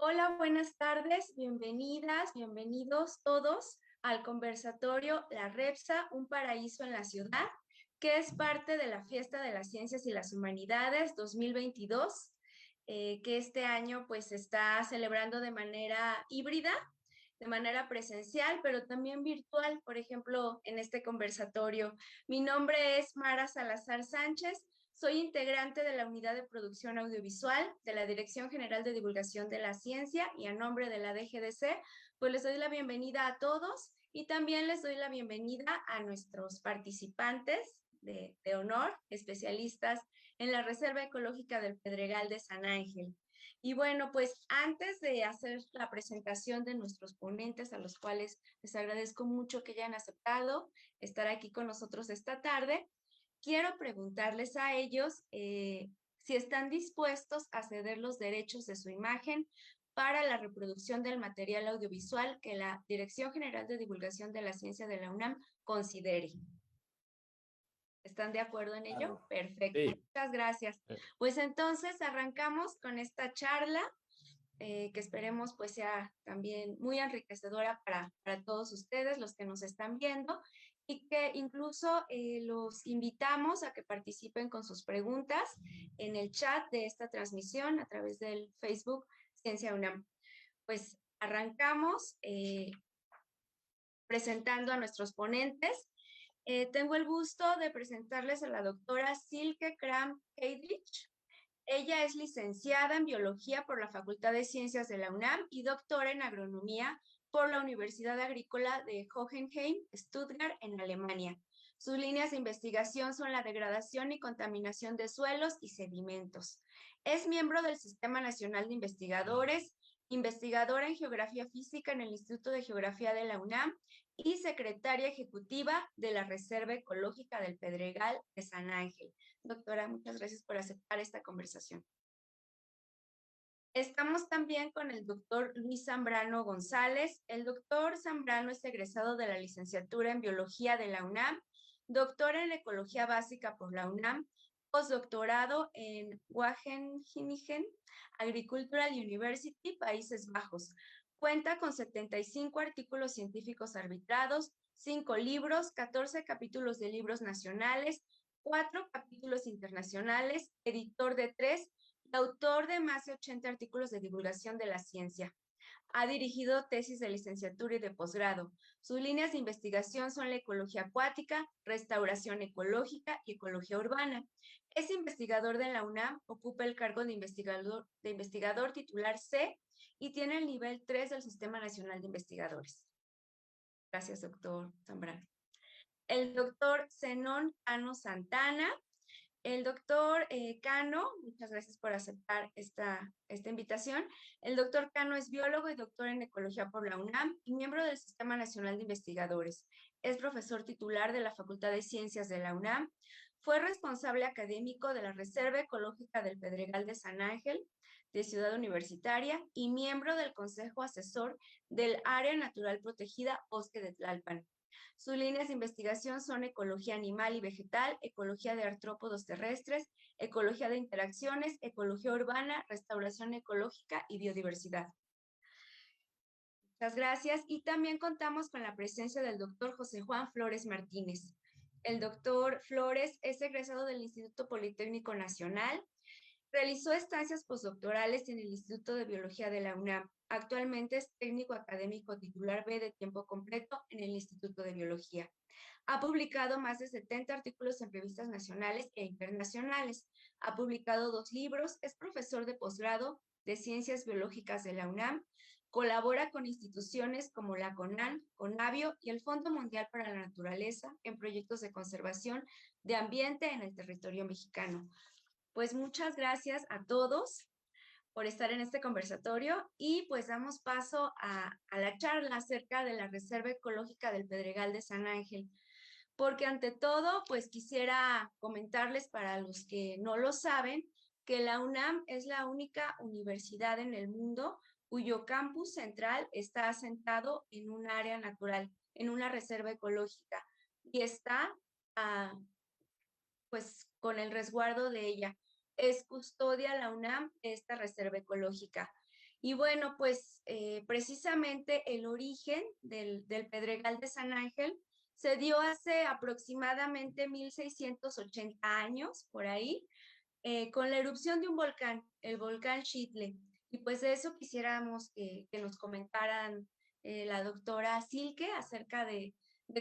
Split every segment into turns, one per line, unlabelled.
Hola, buenas tardes, bienvenidas, bienvenidos todos al conversatorio La Repsa, un paraíso en la ciudad, que es parte de la Fiesta de las Ciencias y las Humanidades 2022, que este año pues se está celebrando de manera híbrida, de manera presencial, pero también virtual, por ejemplo, en este conversatorio. Mi nombre es Mara Salazar Sánchez. Soy integrante de la Unidad de Producción Audiovisual de la Dirección General de Divulgación de la Ciencia y a nombre de la DGDC, pues les doy la bienvenida a todos y también les doy la bienvenida a nuestros participantes de honor, especialistas en la Reserva Ecológica del Pedregal de San Ángel. Y bueno, pues antes de hacer la presentación de nuestros ponentes, a los cuales les agradezco mucho que hayan aceptado estar aquí con nosotros esta tarde, quiero preguntarles a ellos si están dispuestos a ceder los derechos de su imagen para la reproducción del material audiovisual que la Dirección General de Divulgación de la Ciencia de la UNAM considere. ¿Están de acuerdo en ello?
Claro.
Perfecto,
Sí,
muchas gracias. Pues entonces arrancamos con esta charla que esperemos pues sea también muy enriquecedora para todos ustedes, los que nos están viendo, y que incluso los invitamos a que participen con sus preguntas en el chat de esta transmisión a través del Facebook Ciencia UNAM. Pues arrancamos presentando a nuestros ponentes. Tengo el gusto de presentarles a la doctora Silke Kram Heydrich. Ella es licenciada en Biología por la Facultad de Ciencias de la UNAM y doctora en Agronomía por la Universidad Agrícola de Hohenheim, Stuttgart, en Alemania. Sus líneas de investigación son la degradación y contaminación de suelos y sedimentos. Es miembro del Sistema Nacional de Investigadores, investigadora en Geografía Física en el Instituto de Geografía de la UNAM y secretaria ejecutiva de la Reserva Ecológica del Pedregal de San Ángel. Doctora, muchas gracias por aceptar esta conversación. Estamos también con el doctor Luis Zambrano González. El doctor Zambrano es egresado de la licenciatura en Biología de la UNAM, doctor en Ecología Básica por la UNAM, postdoctorado en Wageningen Agricultural University, Países Bajos. Cuenta con 75 artículos científicos arbitrados, 5 libros, 14 capítulos de libros nacionales, 4 capítulos internacionales, editor de 3 y autor de más de 80 artículos de divulgación de la ciencia. Ha dirigido tesis de licenciatura y de posgrado. Sus líneas de investigación son la ecología acuática, restauración ecológica y ecología urbana. Es investigador de la UNAM, ocupa el cargo de investigador titular C y tiene el nivel 3 del Sistema Nacional de Investigadores. Gracias, doctor Zambrano. El doctor Zenón Cano Santana. El doctor Cano, muchas gracias por aceptar esta invitación. El doctor Cano es biólogo y doctor en ecología por la UNAM y miembro del Sistema Nacional de Investigadores. Es profesor titular de la Facultad de Ciencias de la UNAM. Fue responsable académico de la Reserva Ecológica del Pedregal de San Ángel, de Ciudad Universitaria, y miembro del Consejo Asesor del Área Natural Protegida Bosque de Tlalpan. Sus líneas de investigación son ecología animal y vegetal, ecología de artrópodos terrestres, ecología de interacciones, ecología urbana, restauración ecológica y biodiversidad. Muchas gracias. Y también contamos con la presencia del doctor José Juan Flores Martínez. El doctor Flores es egresado del Instituto Politécnico Nacional. Realizó estancias postdoctorales en el Instituto de Biología de la UNAM. Actualmente es técnico académico titular B de tiempo completo en el Instituto de Biología. Ha publicado más de 70 artículos en revistas nacionales e internacionales. Ha publicado 2 libros, es profesor de posgrado de Ciencias Biológicas de la UNAM, colabora con instituciones como la CONAN, CONABIO y el Fondo Mundial para la Naturaleza en proyectos de conservación de ambiente en el territorio mexicano. Pues muchas gracias a todos por estar en este conversatorio y pues damos paso a la charla acerca de la Reserva Ecológica del Pedregal de San Ángel. Porque ante todo, pues quisiera comentarles para los que no lo saben, que la UNAM es la única universidad en el mundo cuyo campus central está asentado en un área natural, en una reserva ecológica, y está pues con el resguardo de ella. Es custodia la UNAM esta reserva ecológica. Y bueno, pues precisamente el origen del Pedregal de San Ángel se dio hace aproximadamente 1680 años, por ahí, con la erupción de un volcán, el volcán Xitle. Y pues de eso quisiéramos que nos comentaran la doctora Silke acerca de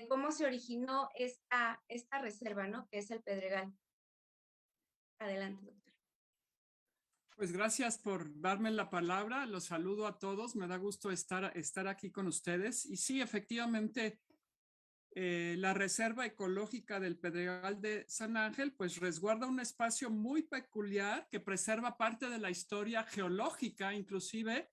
cómo se originó esta reserva, ¿no? Que es el Pedregal. Adelante, doctora.
Pues gracias por darme la palabra. Los saludo a todos. Me da gusto estar aquí con ustedes. Y sí, efectivamente, la Reserva Ecológica del Pedregal de San Ángel, pues resguarda un espacio muy peculiar que preserva parte de la historia geológica, inclusive,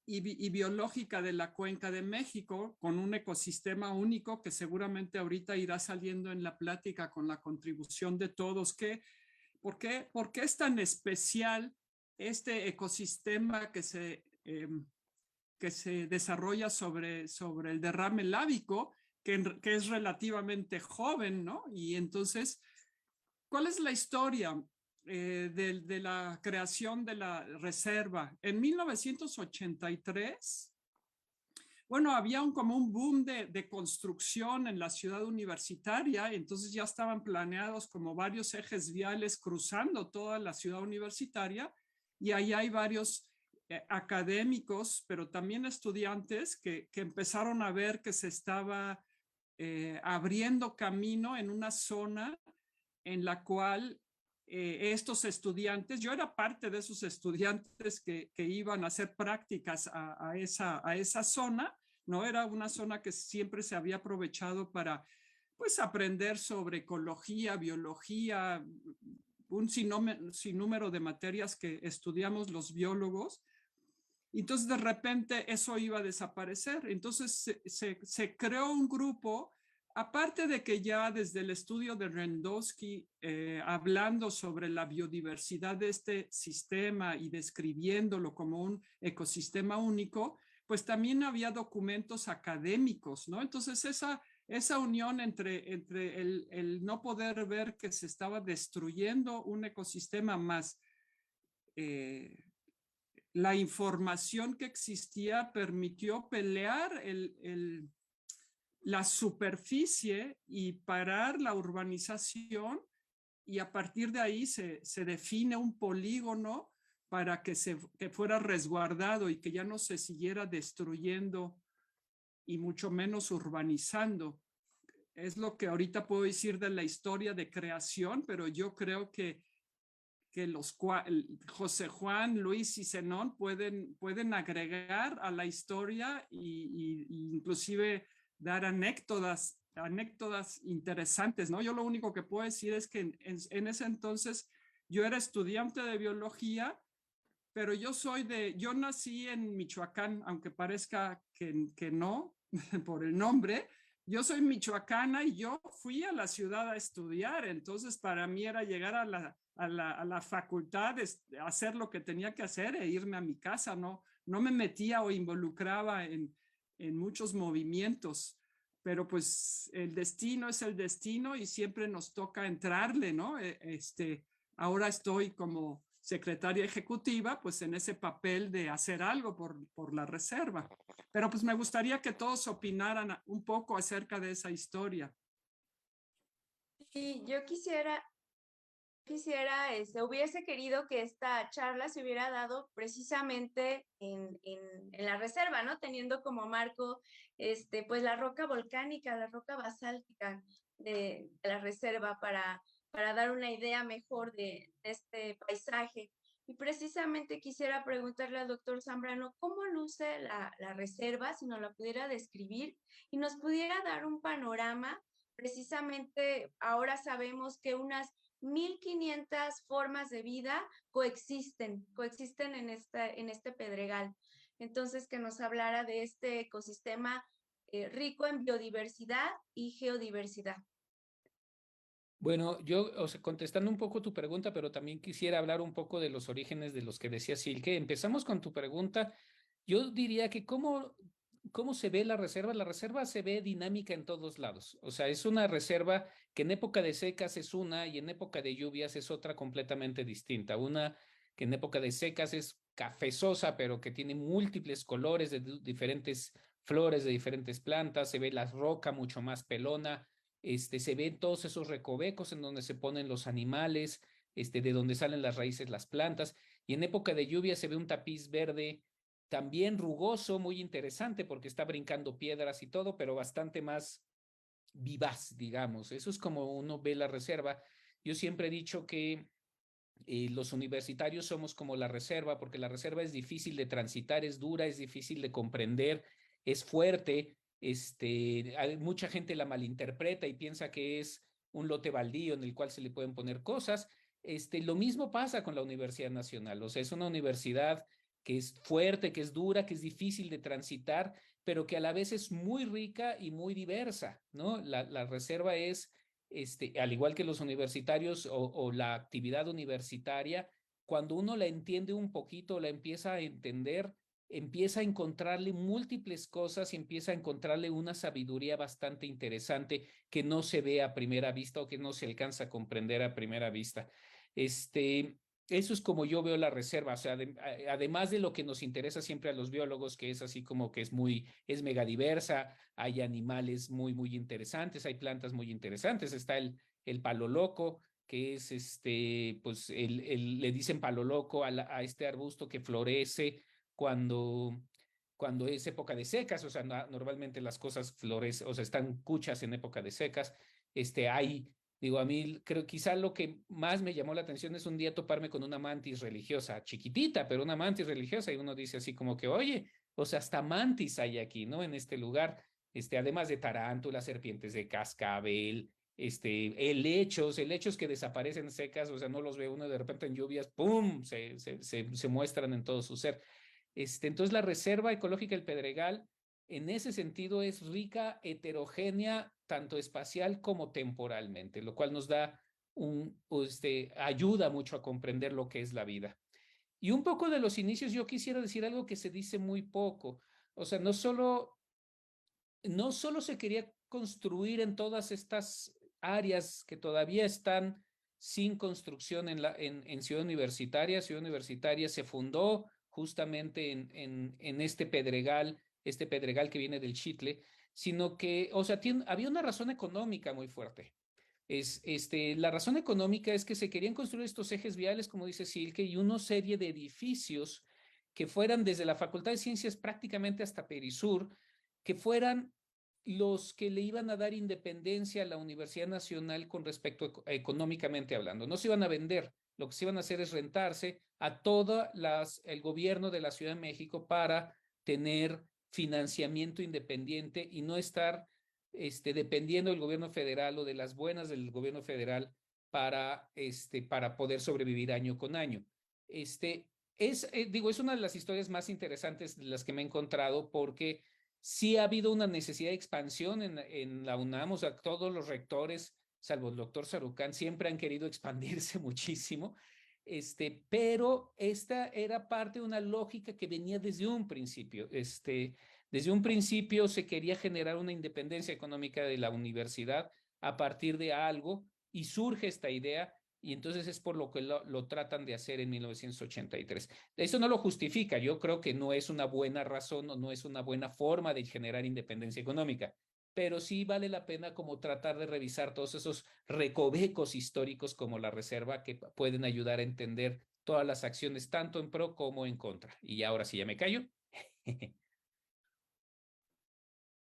y biológica de la Cuenca de México, con un ecosistema único que seguramente ahorita irá saliendo en la plática con la contribución de todos. ¿Por qué es tan especial este ecosistema que se desarrolla sobre el derrame lábico, que es relativamente joven, ¿no? Y entonces, ¿cuál es la historia de la creación de la reserva? En 1983, bueno, había como un boom de construcción en la ciudad universitaria, entonces ya estaban planeados como varios ejes viales cruzando toda la ciudad universitaria, y ahí hay varios académicos, pero también estudiantes que empezaron a ver que se estaba abriendo camino en una zona en la cual estos estudiantes, yo era parte de esos estudiantes que iban a hacer prácticas a esa zona, ¿no? Era una zona que siempre se había aprovechado para, pues, aprender sobre ecología, biología, un sinnúmero de materias que estudiamos los biólogos. Entonces, de repente, eso iba a desaparecer. Entonces, se creó un grupo, aparte de que ya desde el estudio de Rendowski, hablando sobre la biodiversidad de este sistema y describiéndolo como un ecosistema único, pues también había documentos académicos, ¿no? Entonces, esa unión entre el no poder ver que se estaba destruyendo un ecosistema más la información que existía permitió pelear la superficie y parar la urbanización, y a partir de ahí se define un polígono para que fuera resguardado y que ya no se siguiera destruyendo y mucho menos urbanizando. Es lo que ahorita puedo decir de la historia de creación, pero yo creo que José Juan, Luis y Zenón pueden agregar a la historia y inclusive dar anécdotas interesantes, ¿no? Yo lo único que puedo decir es que en ese entonces yo era estudiante de biología, pero yo nací en Michoacán, aunque parezca que no, por el nombre. Yo soy michoacana y yo fui a la ciudad a estudiar, entonces para mí era llegar a la facultad, hacer lo que tenía que hacer e irme a mi casa, no me metía o involucraba en muchos movimientos, pero pues el destino es el destino y siempre nos toca entrarle, ¿no? Ahora estoy como secretaria ejecutiva, pues en ese papel de hacer algo por la reserva. Pero pues me gustaría que todos opinaran un poco acerca de esa historia.
Y yo hubiese querido que esta charla se hubiera dado precisamente en la reserva, ¿no? Teniendo como marco, pues la roca volcánica, la roca basáltica de la reserva para dar una idea mejor de este paisaje. Y precisamente quisiera preguntarle al doctor Zambrano cómo luce la reserva, si nos la pudiera describir y nos pudiera dar un panorama. Precisamente ahora sabemos que unas 1500 formas de vida coexisten en este pedregal. Entonces, que nos hablara de este ecosistema rico en biodiversidad y geodiversidad.
Bueno, yo, o sea, contestando un poco tu pregunta, pero también quisiera hablar un poco de los orígenes de los que decía Silke. Empezamos con tu pregunta. Yo diría que ¿cómo se ve la reserva? La reserva se ve dinámica en todos lados. O sea, es una reserva que en época de secas es una y en época de lluvias es otra completamente distinta. Una que en época de secas es cafezosa, pero que tiene múltiples colores de diferentes flores, de diferentes plantas. Se ve la roca mucho más pelona. Se ven todos esos recovecos en donde se ponen los animales, de donde salen las raíces, las plantas. Y en época de lluvia se ve un tapiz verde también rugoso, muy interesante, porque está brincando piedras y todo, pero bastante más vivaz, digamos. Eso es como uno ve la reserva. Yo siempre he dicho que los universitarios somos como la reserva, porque la reserva es difícil de transitar, es dura, es difícil de comprender, es fuerte. Mucha gente la malinterpreta y piensa que es un lote baldío en el cual se le pueden poner cosas. Lo mismo pasa con la Universidad Nacional. O sea, es una universidad que es fuerte, que es dura, que es difícil de transitar, pero que a la vez es muy rica y muy diversa, ¿no? La reserva es, al igual que los universitarios o la actividad universitaria, cuando uno la entiende un poquito, la empieza a entender, empieza a encontrarle múltiples cosas y empieza a encontrarle una sabiduría bastante interesante que no se ve a primera vista o que no se alcanza a comprender a primera vista. Eso es como yo veo la reserva, o sea, además de lo que nos interesa siempre a los biólogos, que es así como que es mega diversa, hay animales muy, muy interesantes, hay plantas muy interesantes, está el palo loco, que es pues le dicen palo loco a este arbusto que florece cuando, cuando es época de secas, o sea, normalmente las cosas florecen, o sea, están cuchas en época de secas, hay. Digo, a mí creo quizá lo que más me llamó la atención es un día toparme con una mantis religiosa, chiquitita, pero una mantis religiosa, y uno dice así como que, oye, o sea, hasta mantis hay aquí, ¿no? En este lugar, además de tarántulas, serpientes de cascabel, helechos que desaparecen secas, o sea, no los ve uno de repente en lluvias, ¡pum!, se muestran en todo su ser. Entonces, la Reserva Ecológica del Pedregal, en ese sentido, es rica, heterogénea, tanto espacial como temporalmente, lo cual nos da ayuda mucho a comprender lo que es la vida. Y un poco de los inicios, yo quisiera decir algo que se dice muy poco. O sea, no solo se quería construir en todas estas áreas que todavía están sin construcción en Ciudad Universitaria. Ciudad Universitaria se fundó justamente en este pedregal que viene del Chitle, sino que, o sea, había una razón económica muy fuerte. La razón económica es que se querían construir estos ejes viales, como dice Silke, y una serie de edificios que fueran desde la Facultad de Ciencias prácticamente hasta Perisur, que fueran los que le iban a dar independencia a la Universidad Nacional con respecto económicamente hablando. No se iban a vender, lo que se iban a hacer es rentarse a todo el gobierno de la Ciudad de México para tener financiamiento independiente y no estar dependiendo del gobierno federal o de las buenas del gobierno federal para poder sobrevivir año con año. Es una de las historias más interesantes de las que me he encontrado porque sí ha habido una necesidad de expansión en la UNAM, o sea, todos los rectores, salvo el doctor Sarucán, siempre han querido expandirse muchísimo, pero esta era parte de una lógica que venía desde un principio. Desde un principio se quería generar una independencia económica de la universidad a partir de algo y surge esta idea y entonces es por lo que lo tratan de hacer en 1983. Eso no lo justifica, yo creo que no es una buena razón o no es una buena forma de generar independencia económica, pero sí vale la pena como tratar de revisar todos esos recovecos históricos como la reserva que pueden ayudar a entender todas las acciones tanto en pro como en contra. Y ahora sí ya me callo.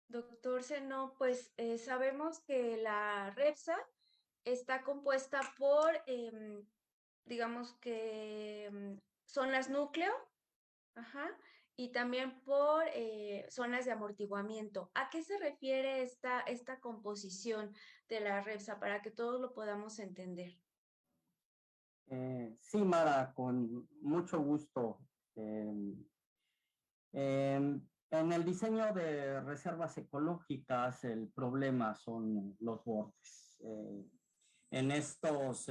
Doctor Seno, pues sabemos que la REPSA está compuesta por, digamos que zonas núcleo, ajá, y también por zonas de amortiguamiento. ¿A qué se refiere esta composición de la REPSA para que todos lo podamos entender?
Sí, Mara, con mucho gusto. En el diseño de reservas ecológicas, el problema son los bordes. En estas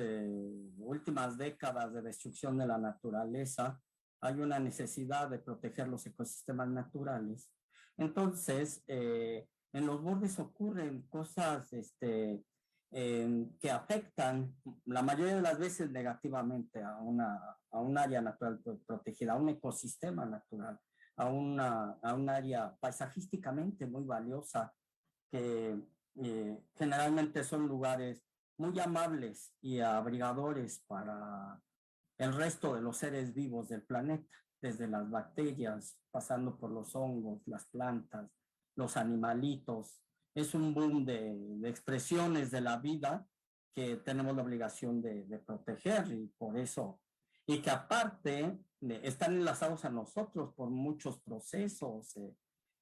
últimas décadas de destrucción de la naturaleza, hay una necesidad de proteger los ecosistemas naturales. Entonces, en los bordes ocurren cosas que afectan la mayoría de las veces negativamente a un área natural protegida, a un ecosistema natural, a un área paisajísticamente muy valiosa, que generalmente son lugares muy amables y abrigadores para el resto de los seres vivos del planeta, desde las bacterias, pasando por los hongos, las plantas, los animalitos. Es un boom de expresiones de la vida que tenemos la obligación de proteger, y por eso, y que aparte están enlazados a nosotros por muchos procesos,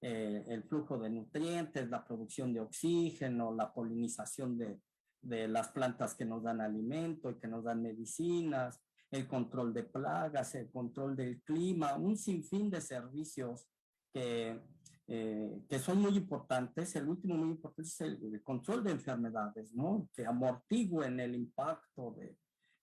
el flujo de nutrientes, la producción de oxígeno, la polinización de las plantas que nos dan alimento y que nos dan medicinas, el control de plagas, el control del clima, un sinfín de servicios que son muy importantes. El último muy importante es el control de enfermedades, ¿no? Que amortigüen el impacto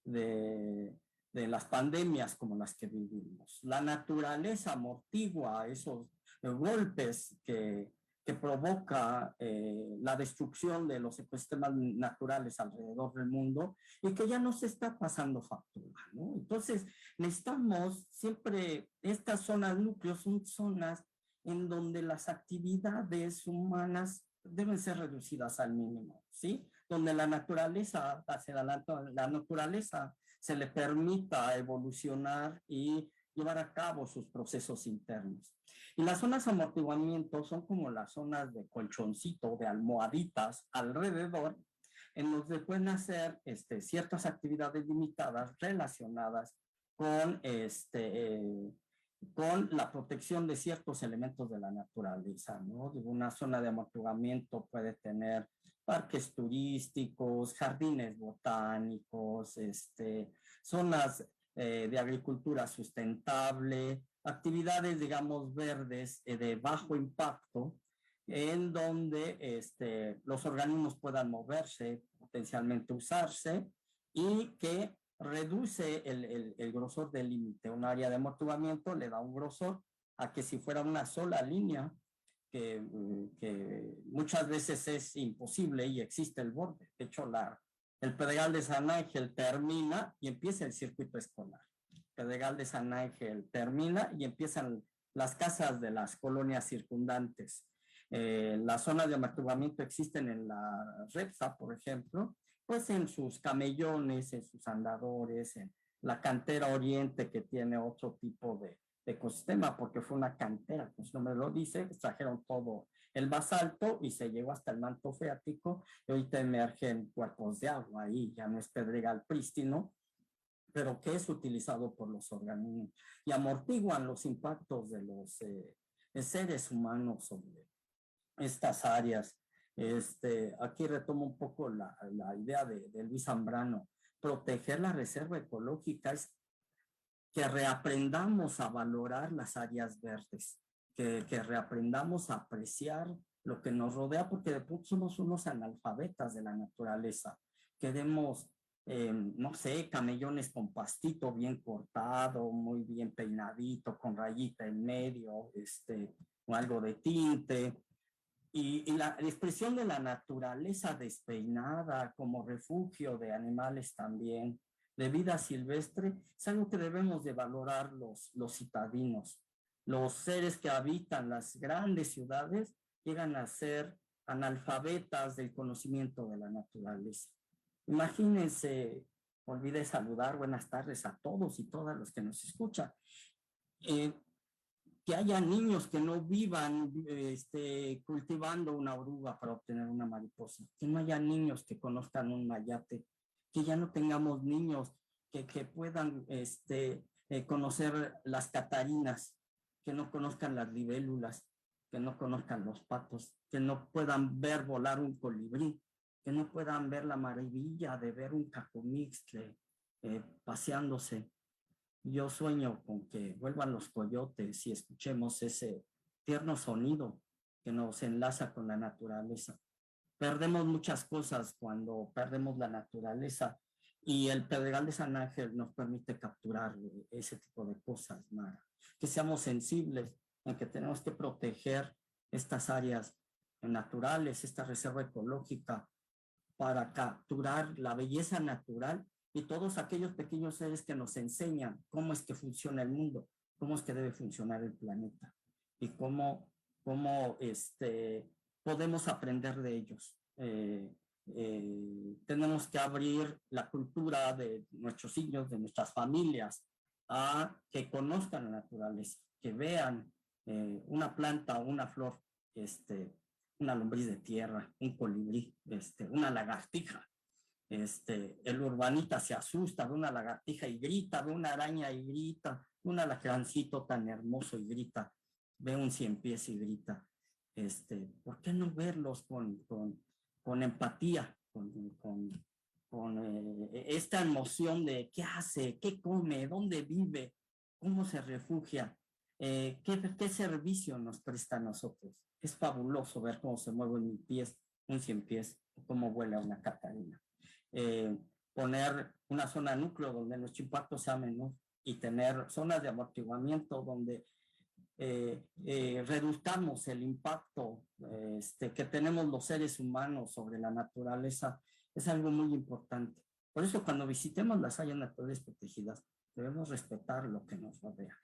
de las pandemias como las que vivimos. La naturaleza amortigua esos golpes que provoca la destrucción de los ecosistemas naturales alrededor del mundo, y que ya nos está pasando factura, ¿no? Entonces, necesitamos siempre, estas zonas núcleos son zonas en donde las actividades humanas deben ser reducidas al mínimo, ¿sí? Donde la naturaleza, hacia la naturaleza se le permita evolucionar y llevar a cabo sus procesos internos. Y las zonas de amortiguamiento son como las zonas de colchoncito, de almohaditas alrededor, en donde pueden hacer ciertas actividades limitadas relacionadas con, con la protección de ciertos elementos de la naturaleza, ¿no? Una zona de amortiguamiento puede tener parques turísticos, jardines botánicos, zonas de agricultura sustentable, actividades, digamos, verdes de bajo impacto, en donde los organismos puedan moverse, potencialmente usarse, y que reduce el grosor del límite. Un área de amortiguamiento le da un grosor a que si fuera una sola línea, que muchas veces es imposible y existe el borde. De hecho, el Pedregal de San Ángel termina y empieza el circuito escolar. El Pedregal de San Ángel termina y empiezan las casas de las colonias circundantes. Las zonas de amortiguamiento existen en la Repsa, por ejemplo, pues en sus camellones, en sus andadores, en la cantera oriente, que tiene otro tipo de ecosistema, porque fue una cantera, como su nombre lo dice, extrajeron todo el basalto y se llegó hasta el manto freático, y ahorita emergen cuerpos de agua ahí, ya no es pedregal prístino, pero que es utilizado por los organismos y amortiguan los impactos de los seres humanos sobre estas áreas. Aquí retomo un poco la idea de Luis Zambrano. Proteger la reserva ecológica es que reaprendamos a valorar las áreas verdes, que reaprendamos a apreciar lo que nos rodea, porque de pronto somos unos analfabetas de la naturaleza. Queremos, no sé, camellones con pastito bien cortado, muy bien peinadito, con rayita en medio, o algo de tinte. Y la expresión de la naturaleza despeinada como refugio de animales también, de vida silvestre, es algo que debemos de valorar los citadinos. Los seres que habitan las grandes ciudades llegan a ser analfabetas del conocimiento de la naturaleza. Imagínense, olvidé saludar, buenas tardes a todos y todas los que nos escuchan. Que haya niños que no vivan cultivando una oruga para obtener una mariposa, que no haya niños que conozcan un mayate, que ya no tengamos niños que puedan conocer las catarinas, que no conozcan las libélulas, que no conozcan los patos, que no puedan ver volar un colibrí, que no puedan ver la maravilla de ver un cacomixtle paseándose. Yo sueño con que vuelvan los coyotes y escuchemos ese tierno sonido que nos enlaza con la naturaleza. Perdemos muchas cosas cuando perdemos la naturaleza, y el Pedregal de San Ángel nos permite capturar ese tipo de cosas, Mara. Que seamos sensibles en que tenemos que proteger estas áreas naturales, esta reserva ecológica, para capturar la belleza natural y todos aquellos pequeños seres que nos enseñan cómo es que funciona el mundo, cómo es que debe funcionar el planeta y cómo podemos aprender de ellos. Tenemos que abrir la cultura de nuestros hijos, de nuestras familias, a que conozcan la naturaleza, que vean una planta o una flor, una lombriz de tierra, un colibrí, una lagartija. El urbanita se asusta, ve una lagartija y grita, ve una araña y grita, un alacrancito tan hermoso y grita, ve un ciempiés y grita. ¿Por qué no verlos con empatía, con esta emoción de qué hace, qué come, dónde vive, cómo se refugia, qué servicio nos presta a nosotros? Es fabuloso ver cómo se mueve un ciempiés, cómo vuela una catarina. Poner una zona núcleo donde nuestro impacto sea menor y tener zonas de amortiguamiento donde reduzcamos el impacto que tenemos los seres humanos sobre la naturaleza, es algo muy importante. Por eso cuando visitemos las áreas naturales protegidas debemos respetar lo que nos rodea.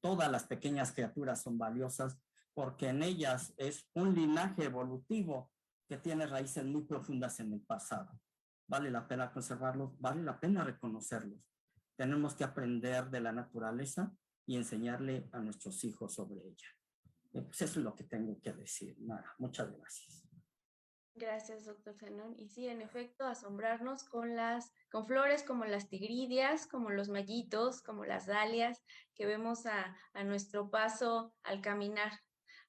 Todas las pequeñas criaturas son valiosas porque en ellas es un linaje evolutivo que tiene raíces muy profundas en el pasado. Vale la pena conservarlos, vale la pena reconocerlos. Tenemos que aprender de la naturaleza y enseñarle a nuestros hijos sobre ella. Pues eso es lo que tengo que decir. Nada, muchas gracias.
Gracias, doctor Zenón. Y sí, en efecto, asombrarnos con flores como las tigridias, como los mallitos, como las dalias, que vemos a nuestro paso al caminar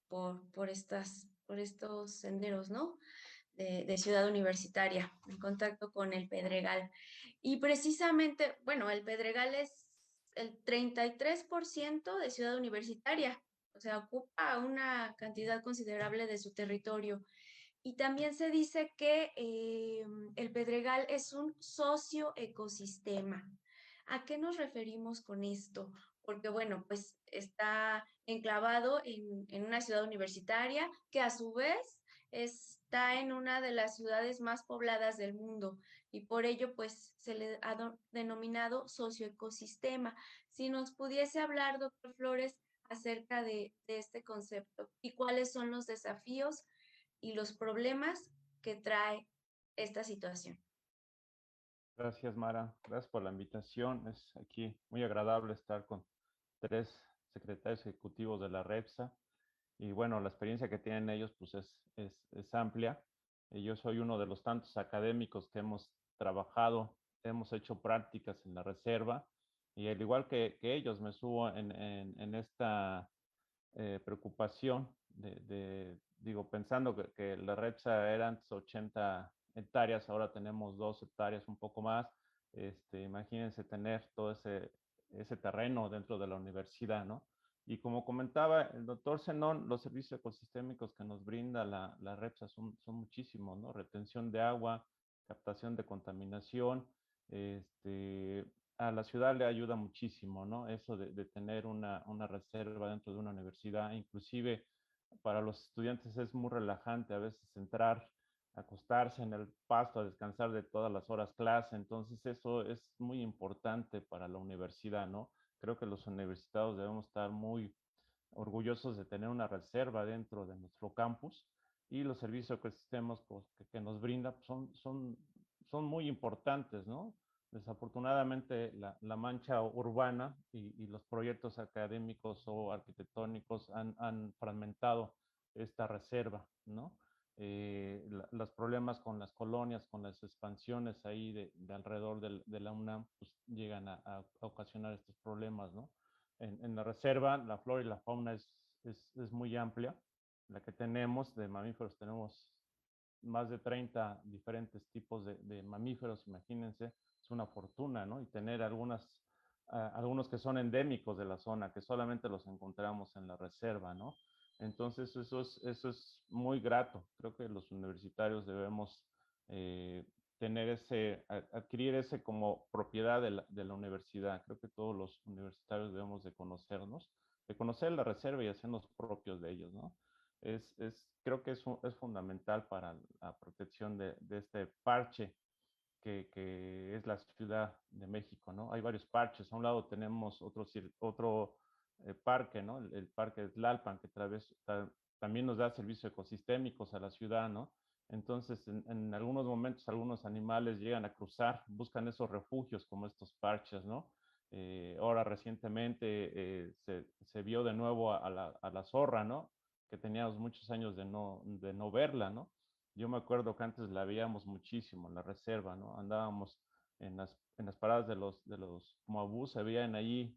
por estos senderos, ¿no? De Ciudad Universitaria, en contacto con el Pedregal. Y precisamente, bueno, el Pedregal es el 33% de Ciudad Universitaria, o sea, ocupa una cantidad considerable de su territorio. Y también se dice que el Pedregal es un socioecosistema. ¿A qué nos referimos con esto? Porque, bueno, pues está enclavado en una ciudad universitaria que a su vez está en una de las ciudades más pobladas del mundo y por ello, pues, se le ha denominado socioecosistema. Si nos pudiese hablar, doctor Flores, acerca de este concepto y cuáles son los desafíos y los problemas que trae esta situación.
Gracias, Mara. Gracias por la invitación. Es aquí muy agradable estar con 3 secretarios ejecutivos de la REPSA. Y bueno, la experiencia que tienen ellos pues es amplia. Yo soy uno de los tantos académicos que hemos trabajado, hemos hecho prácticas en la reserva. Y al igual que ellos, me subo en esta preocupación digo, pensando que la REPSA era antes 80 hectáreas, ahora tenemos 2 hectáreas, un poco más. Imagínense tener todo ese terreno dentro de la universidad, ¿no? Y como comentaba el doctor Zenón, los servicios ecosistémicos que nos brinda la REPSA son muchísimos, ¿no? Retención de agua, captación de contaminación, a la ciudad le ayuda muchísimo, ¿no? Eso de tener una reserva dentro de una universidad, inclusive para los estudiantes es muy relajante a veces entrar, acostarse en el pasto a descansar de todas las horas clase, entonces eso es muy importante para la universidad, ¿no? Creo que los universitarios debemos estar muy orgullosos de tener una reserva dentro de nuestro campus y los servicios que nos brinda pues, son muy importantes, ¿no? Desafortunadamente, la mancha urbana y los proyectos académicos o arquitectónicos han fragmentado esta reserva, ¿no? Los problemas con las colonias, con las expansiones ahí de alrededor de la UNAM, pues llegan a ocasionar estos problemas, ¿no? En la reserva, la flora y la fauna es muy amplia. La que tenemos de mamíferos, tenemos más de 30 diferentes tipos de mamíferos, imagínense, es una fortuna, ¿no? Y tener algunos que son endémicos de la zona, que solamente los encontramos en la reserva, ¿no? Entonces, eso es muy grato. Creo que los universitarios debemos adquirir ese como propiedad de la universidad. Creo que todos los universitarios debemos de conocernos, de conocer la reserva y hacernos propios de ellos, ¿no? creo que es fundamental para la protección de este parche que es la Ciudad de México, ¿no? Hay varios parches. A un lado tenemos otro parque, ¿no? El parque de Tlalpan, que también nos da servicios ecosistémicos a la ciudad, ¿no? Entonces, en algunos momentos, algunos animales llegan a cruzar, buscan esos refugios como estos parches, ¿no? Ahora recientemente se vio de nuevo a la zorra, ¿no? Que teníamos muchos años de no verla, ¿no? Yo me acuerdo que antes la veíamos muchísimo en la reserva, ¿no? Andábamos en las paradas de los Mabús, se veían ahí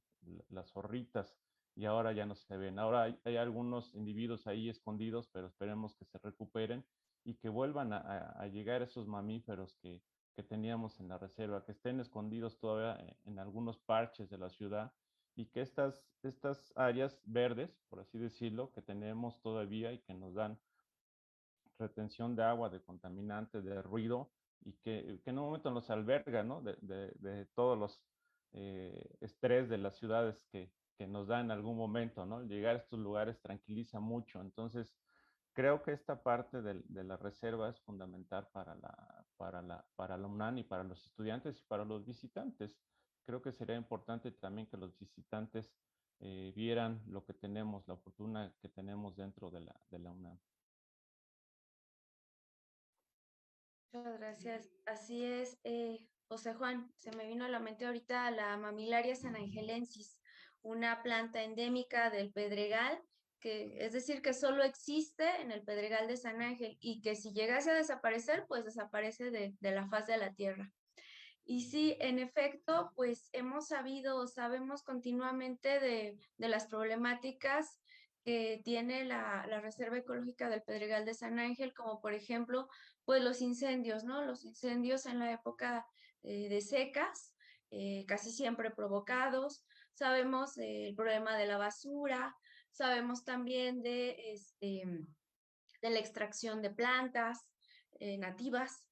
las zorritas y ahora ya no se ven. Ahora hay algunos individuos ahí escondidos, pero esperemos que se recuperen y que vuelvan a llegar esos mamíferos que teníamos en la reserva, que estén escondidos todavía en algunos parches de la ciudad y que estas áreas verdes, por así decirlo, que tenemos todavía y que nos dan retención de agua, de contaminantes, de ruido, y que en un momento nos alberga, ¿no? De todos los estrés de las ciudades que nos da en algún momento, ¿no? Llegar a estos lugares tranquiliza mucho. Entonces, creo que esta parte de la reserva es fundamental para la UNAM y para los estudiantes y para los visitantes. Creo que sería importante también que los visitantes vieran lo que tenemos, la fortuna que tenemos dentro de la UNAM.
Muchas gracias. Así es, José Juan, se me vino a la mente ahorita la Mamillaria sanangelensis, una planta endémica del Pedregal, que es decir, que solo existe en el Pedregal de San Ángel y que si llegase a desaparecer, pues desaparece de la faz de la tierra. Y sí, en efecto, pues sabemos continuamente de las problemáticas que tiene la Reserva Ecológica del Pedregal de San Ángel, como por ejemplo, pues los incendios, ¿no? Los incendios en la época de secas, casi siempre provocados. Sabemos el problema de la basura, sabemos también de la extracción de plantas nativas.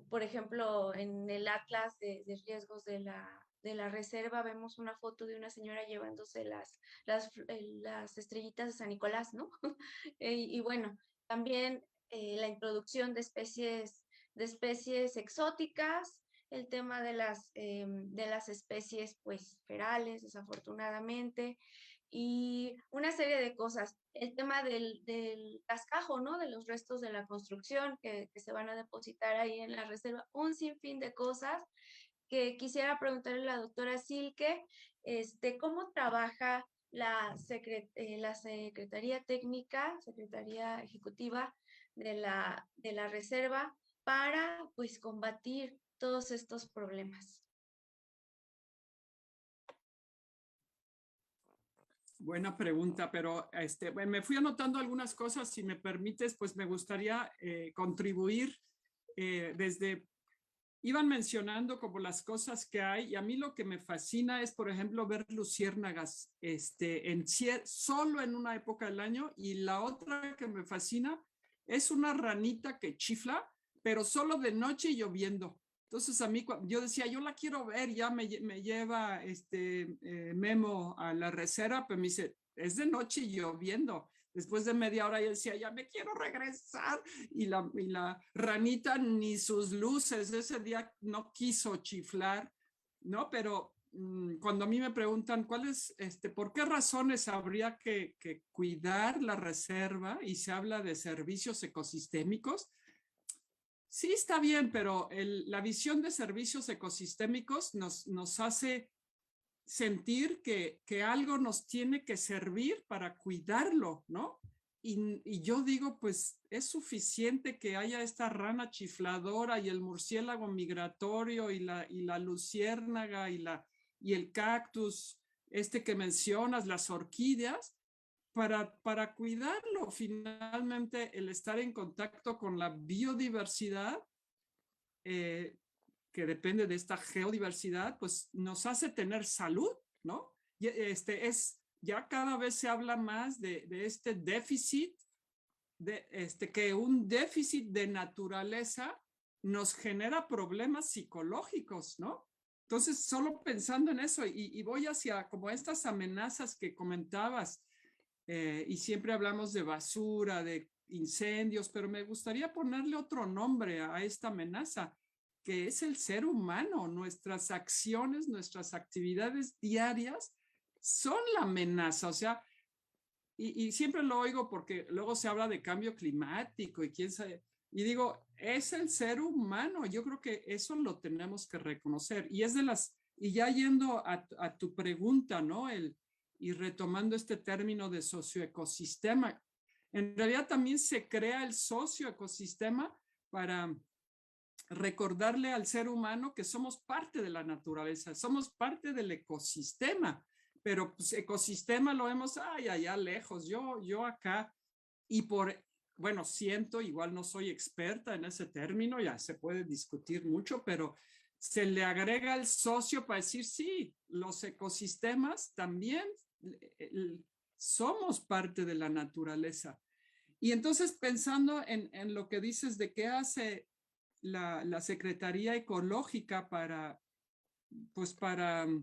Por ejemplo, en el Atlas de riesgos de la reserva vemos una foto de una señora llevándose las estrellitas de San Nicolás, ¿no? Y bueno, también la introducción de especies exóticas, el tema de las especies pues ferales, desafortunadamente, y una serie de cosas. El tema del cascajo, ¿no? De los restos de la construcción que se van a depositar ahí en la reserva, un sinfín de cosas que quisiera preguntarle a la doctora Silke, ¿cómo trabaja la Secretaría Técnica, Secretaría Ejecutiva de la Reserva para, pues, combatir todos estos problemas?
Buena pregunta, pero me fui anotando algunas cosas. Si me permites, pues me gustaría contribuir iban mencionando como las cosas que hay, y a mí lo que me fascina es, por ejemplo, ver luciérnagas solo en una época del año, y la otra que me fascina es una ranita que chifla, pero solo de noche y lloviendo. Entonces a mí, yo decía, yo la quiero ver, ya me lleva Memo a la reserva, pero me dice, es de noche y lloviendo. Después de media hora yo decía, ya me quiero regresar. Y la ranita ni sus luces, ese día no quiso chiflar, ¿no? Pero cuando a mí me preguntan por qué razones habría que cuidar la reserva y se habla de servicios ecosistémicos, sí, está bien, pero la visión de servicios ecosistémicos nos hace sentir que algo nos tiene que servir para cuidarlo, ¿no? Y yo digo, pues es suficiente que haya esta rana chifladora y el murciélago migratorio y la luciérnaga y el cactus, que mencionas, las orquídeas, para cuidarlo. Finalmente, el estar en contacto con la biodiversidad, que depende de esta geodiversidad, pues nos hace tener salud, ¿no? Y ya cada vez se habla más de este déficit, que un déficit de naturaleza nos genera problemas psicológicos, ¿no? Entonces, solo pensando en eso, y voy hacia como estas amenazas que comentabas, y siempre hablamos de basura, de incendios, pero me gustaría ponerle otro nombre a esta amenaza, que es el ser humano. Nuestras acciones, nuestras actividades diarias son la amenaza. O sea, y siempre lo oigo porque luego se habla de cambio climático y quién sabe. Y digo, es el ser humano. Yo creo que eso lo tenemos que reconocer. Y es de las, y ya yendo a tu pregunta, ¿no? Y retomando este término de socioecosistema, en realidad también se crea el socioecosistema para recordarle al ser humano que somos parte de la naturaleza, somos parte del ecosistema, pero pues, ecosistema lo vemos allá lejos, yo acá, y bueno, siento, igual no soy experta en ese término, ya se puede discutir mucho, pero se le agrega el socio para decir, sí, los ecosistemas también somos parte de la naturaleza. Y entonces pensando en lo que dices de qué hace la Secretaría Ecológica pues para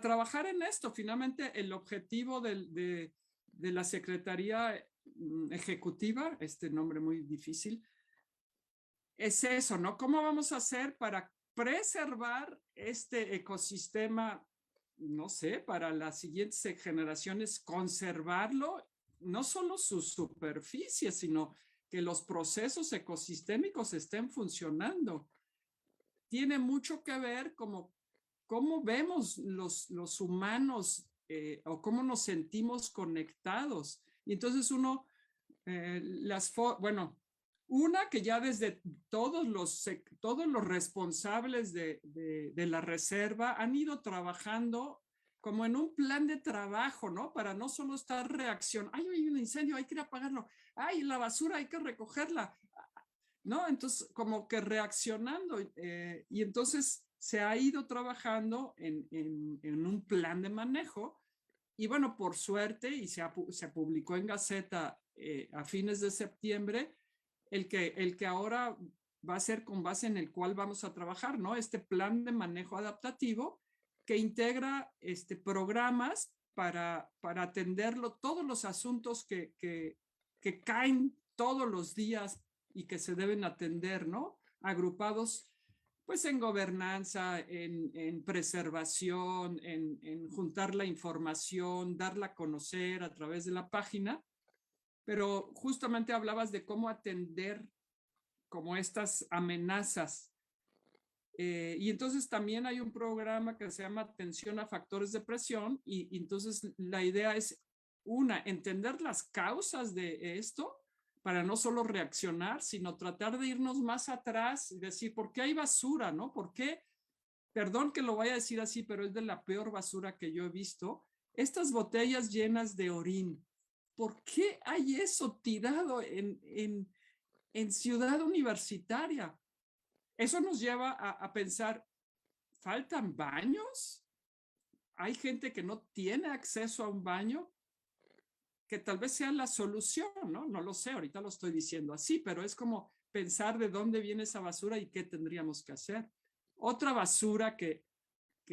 trabajar en esto. Finalmente, el objetivo de la Secretaría Ejecutiva, este nombre muy difícil, es eso, ¿no? ¿Cómo vamos a hacer para preservar este ecosistema, no sé, para las siguientes generaciones, conservarlo, no solo su superficie, sino que los procesos ecosistémicos estén funcionando? Tiene mucho que ver como cómo vemos los humanos o cómo nos sentimos conectados. Y entonces uno, bueno, una que ya desde todos los responsables de la reserva han ido trabajando como en un plan de trabajo, ¿no? Para no solo estar reacción, ay, hay un incendio, hay que ir a apagarlo, ay, la basura hay que recogerla, ¿no? Entonces, como que reaccionando, y entonces se ha ido trabajando en un plan de manejo, y bueno, por suerte, y se publicó en Gaceta a fines de septiembre, el que ahora va a ser con base en el cual vamos a trabajar, ¿no? Este plan de manejo adaptativo que integra programas para atenderlo, todos los asuntos que caen todos los días y que se deben atender, ¿no? Agrupados pues en gobernanza, en preservación, en juntar la información, darla a conocer a través de la página, pero justamente hablabas de cómo atender como estas amenazas. Y entonces también hay un programa que se llama Atención a Factores de Presión, y entonces la idea es, entender las causas de esto para no solo reaccionar, sino tratar de irnos más atrás y decir, ¿por qué hay basura? ¿No? ¿Por qué? Perdón que lo vaya a decir así, pero es de la peor basura que yo he visto. Estas botellas llenas de orín, ¿por qué hay eso tirado en Ciudad Universitaria? Eso nos lleva a pensar, ¿faltan baños? ¿Hay gente que no tiene acceso a un baño? Que tal vez sea la solución, ¿no? No lo sé, ahorita lo estoy diciendo así, pero es como pensar de dónde viene esa basura y qué tendríamos que hacer. Otra basura que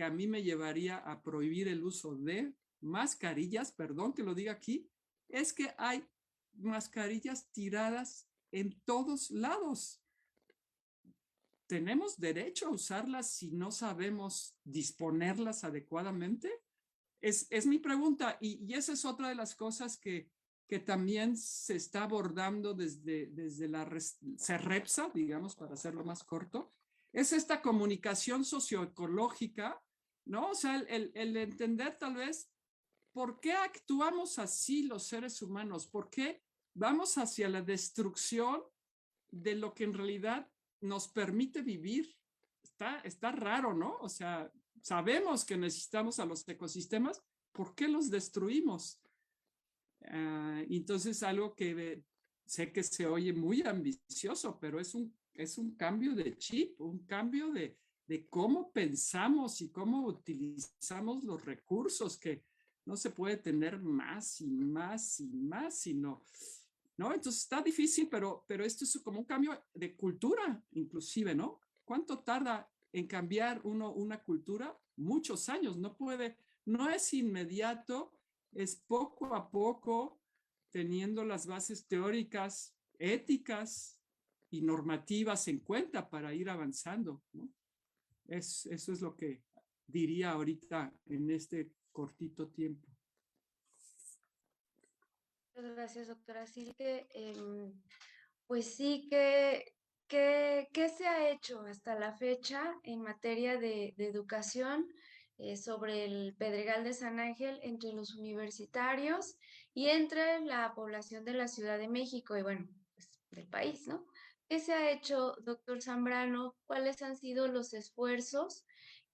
a mí me llevaría a prohibir el uso de mascarillas, perdón que lo diga aquí, es que hay mascarillas tiradas en todos lados. ¿Tenemos derecho a usarlas si no sabemos disponerlas adecuadamente? Es mi pregunta, y esa es otra de las cosas que también se está abordando desde la CERREPSA, digamos, para hacerlo más corto, es esta comunicación socioecológica, ¿no? O sea, el entender tal vez por qué actuamos así los seres humanos, por qué vamos hacia la destrucción de lo que en realidad nos permite vivir. Está raro, ¿no? O sea, sabemos que necesitamos a los ecosistemas, ¿por qué los destruimos? Entonces, algo que sé que se oye muy ambicioso, pero es un cambio de chip, un cambio de cómo pensamos y cómo utilizamos los recursos, que no se puede tener más y más y más, sino, ¿no? Entonces está difícil, pero esto es como un cambio de cultura, inclusive, ¿no? ¿Cuánto tarda en cambiar una cultura? Muchos años, no es inmediato, es poco a poco teniendo las bases teóricas, éticas y normativas en cuenta para ir avanzando, ¿no? Eso es lo que diría ahorita en este cortito tiempo.
Muchas gracias, doctora Silke. Pues sí, ¿qué se ha hecho hasta la fecha en materia de educación sobre el Pedregal de San Ángel entre los universitarios y entre la población de la Ciudad de México y bueno, pues del país, ¿no? ¿Qué se ha hecho, doctor Zambrano? ¿Cuáles han sido los esfuerzos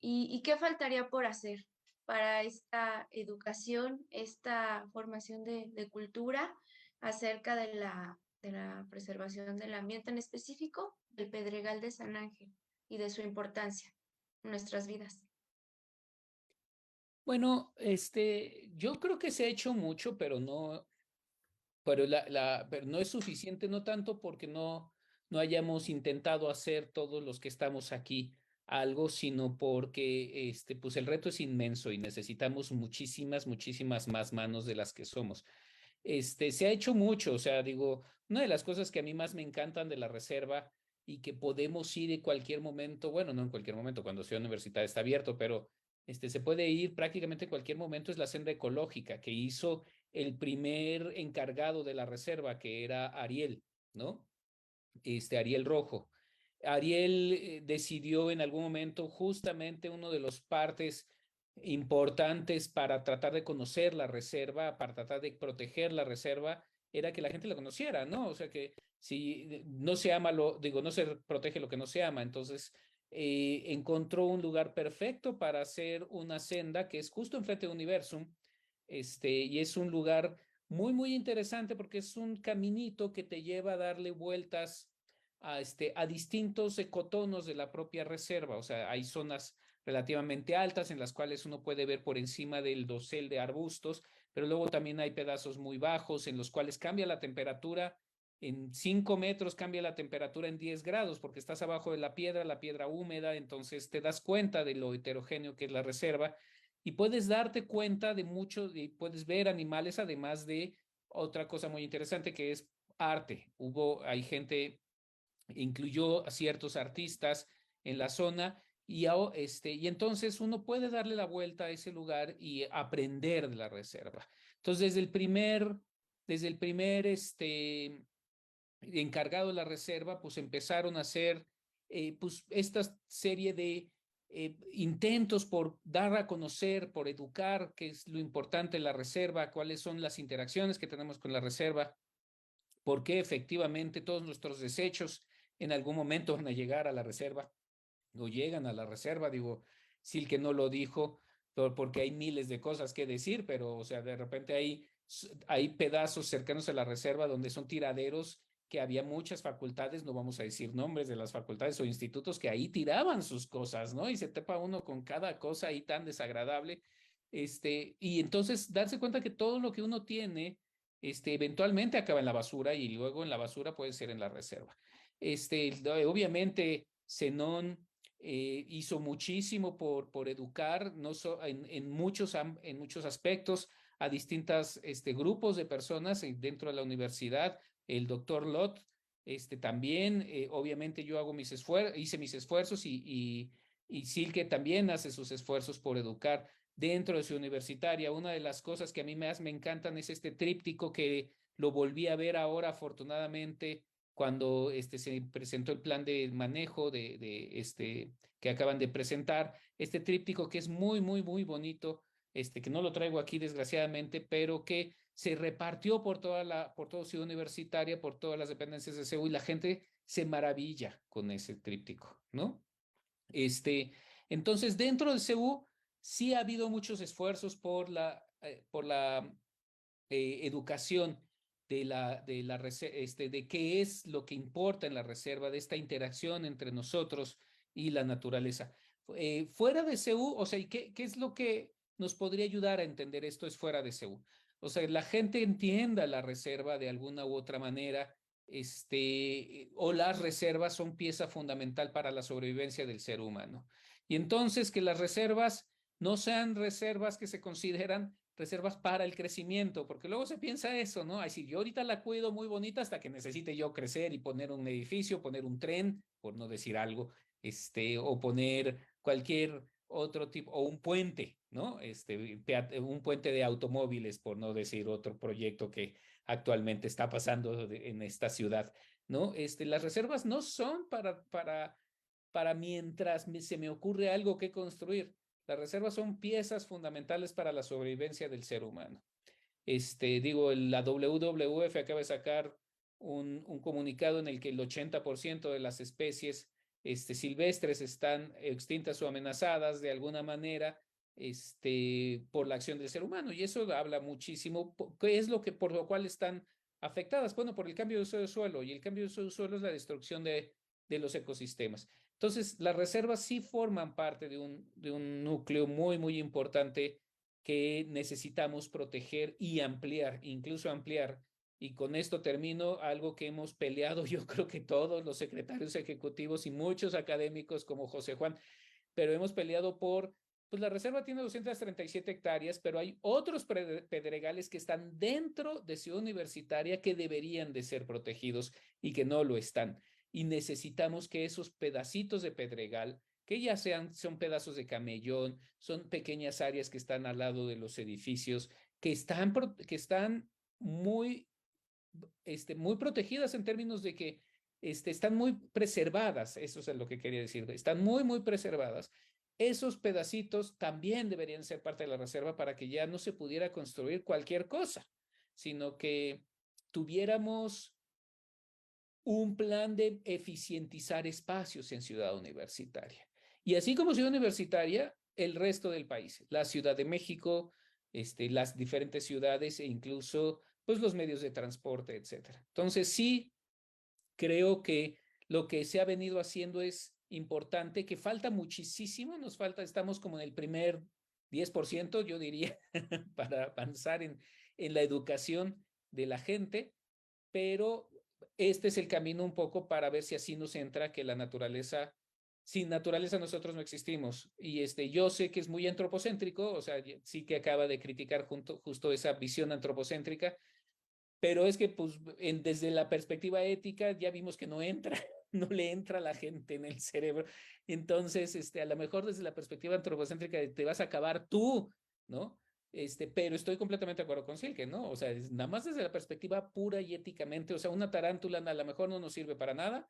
y qué faltaría por hacer para esta educación, esta formación de cultura acerca de la preservación del ambiente, en específico del Pedregal de San Ángel y de su importancia en nuestras vidas?
Bueno, yo creo que se ha hecho mucho, pero no, pero no es suficiente, no tanto porque no hayamos intentado hacer todos los que estamos aquí algo, sino porque pues el reto es inmenso y necesitamos muchísimas más manos de las que somos. Se ha hecho mucho, o sea, digo, una de las cosas que a mí más me encantan de la reserva y que podemos ir en cualquier momento, bueno, no en cualquier momento, cuando Ciudad Universitaria está abierto, pero se puede ir prácticamente en cualquier momento, es la senda ecológica que hizo el primer encargado de la reserva, que era Ariel, ¿no? Ariel Rojo. Ariel decidió en algún momento justamente uno de los partes importantes para tratar de conocer la reserva, para tratar de proteger la reserva, era que la gente la conociera, ¿no? O sea que si no se ama no se protege lo que no se ama, entonces encontró un lugar perfecto para hacer una senda que es justo enfrente de Universum, y es un lugar muy interesante porque es un caminito que te lleva a darle vueltas a distintos ecotonos de la propia reserva. O sea, hay zonas relativamente altas en las cuales uno puede ver por encima del dosel de arbustos, pero luego también hay pedazos muy bajos en los cuales cambia la temperatura. En 5 metros cambia la temperatura en 10 grados porque estás abajo de la piedra húmeda, entonces te das cuenta de lo heterogéneo que es la reserva y puedes darte cuenta de mucho, y puedes ver animales, además de otra cosa muy interesante que es arte. Hay gente, incluyó a ciertos artistas en la zona y entonces uno puede darle la vuelta a ese lugar y aprender de la reserva. Entonces, desde el primer encargado de la reserva, pues empezaron a hacer pues esta serie de intentos por dar a conocer, por educar qué es lo importante de la reserva, cuáles son las interacciones que tenemos con la reserva, por qué efectivamente todos nuestros desechos en algún momento van a llegar a la reserva o llegan a la reserva. Digo, Silke no lo dijo porque hay miles de cosas que decir, pero o sea, de repente hay pedazos cercanos a la reserva donde son tiraderos que había muchas facultades, no vamos a decir nombres de las facultades o institutos, que ahí tiraban sus cosas, ¿no? Y se tepa uno con cada cosa ahí tan desagradable. Y entonces darse cuenta que todo lo que uno tiene, eventualmente acaba en la basura y luego en la basura puede ser en la reserva. Obviamente, Zenón hizo muchísimo por educar en muchos aspectos a distintos grupos de personas dentro de la universidad. El doctor Lott también, obviamente yo hice mis esfuerzos y Silke también hace sus esfuerzos por educar dentro de su universitaria. Una de las cosas que a mí más me encantan es este tríptico que lo volví a ver ahora, afortunadamente, cuando se presentó el plan de manejo que acaban de presentar, este tríptico que es muy bonito, que no lo traigo aquí desgraciadamente, pero que se repartió por toda Ciudad Universitaria, por todas las dependencias de CEU y la gente se maravilla con ese tríptico, ¿no? Entonces, dentro de CEU sí ha habido muchos esfuerzos por la educación de qué es lo que importa en la reserva, de esta interacción entre nosotros y la naturaleza. Fuera de CEU, o sea, ¿qué es lo que nos podría ayudar a entender esto? Es fuera de CEU. O sea, la gente entienda la reserva de alguna u otra manera, o las reservas son pieza fundamental para la sobrevivencia del ser humano. Y entonces que las reservas no sean reservas que se consideran reservas para el crecimiento, porque luego se piensa eso, ¿no? Así, yo ahorita la cuido muy bonita hasta que necesite yo crecer y poner un edificio, poner un tren, por no decir algo, o poner cualquier otro tipo, o un puente, ¿no? Un puente de automóviles, por no decir otro proyecto que actualmente está pasando en esta ciudad, ¿no? Las reservas no son para mientras se me ocurre algo que construir. Las reservas son piezas fundamentales para la sobrevivencia del ser humano. La WWF acaba de sacar un comunicado en el que el 80% de las especies silvestres están extintas o amenazadas de alguna manera por la acción del ser humano. Y eso habla muchísimo. ¿Qué es por lo cual están afectadas? Bueno, por el cambio de uso de suelo. Y el cambio de uso de suelo es la destrucción de los ecosistemas. Entonces, las reservas sí forman parte de un núcleo muy, muy importante que necesitamos proteger y ampliar, incluso ampliar. Y con esto termino algo que hemos peleado, yo creo que todos los secretarios ejecutivos y muchos académicos como José Juan, pero hemos peleado pues la reserva tiene 237 hectáreas, pero hay otros pedregales que están dentro de Ciudad Universitaria que deberían de ser protegidos y que no lo están. Y necesitamos que esos pedacitos de pedregal, que ya son pedazos de camellón, son pequeñas áreas que están al lado de los edificios, que están muy, muy protegidas en términos de que están muy preservadas, eso es lo que quería decir, están muy, muy preservadas. Esos pedacitos también deberían ser parte de la reserva para que ya no se pudiera construir cualquier cosa, sino que tuviéramos un plan de eficientizar espacios en Ciudad Universitaria. Y así como Ciudad Universitaria, el resto del país, la Ciudad de México, las diferentes ciudades e incluso pues, los medios de transporte, etcétera. Entonces, sí, creo que lo que se ha venido haciendo es importante, que falta muchísimo, estamos como en el primer 10%, yo diría, para avanzar en la educación de la gente, pero este es el camino un poco para ver si así nos entra que la naturaleza, sin naturaleza nosotros no existimos. Y yo sé que es muy antropocéntrico, o sea, sí que acaba de criticar justo esa visión antropocéntrica, pero es que pues desde la perspectiva ética ya vimos que no entra, no le entra a la gente en el cerebro. Entonces, a lo mejor desde la perspectiva antropocéntrica te vas a acabar tú, ¿no? Pero estoy completamente de acuerdo con Silke, ¿no? O sea, nada más desde la perspectiva pura y éticamente, o sea, una tarántula a lo mejor no nos sirve para nada,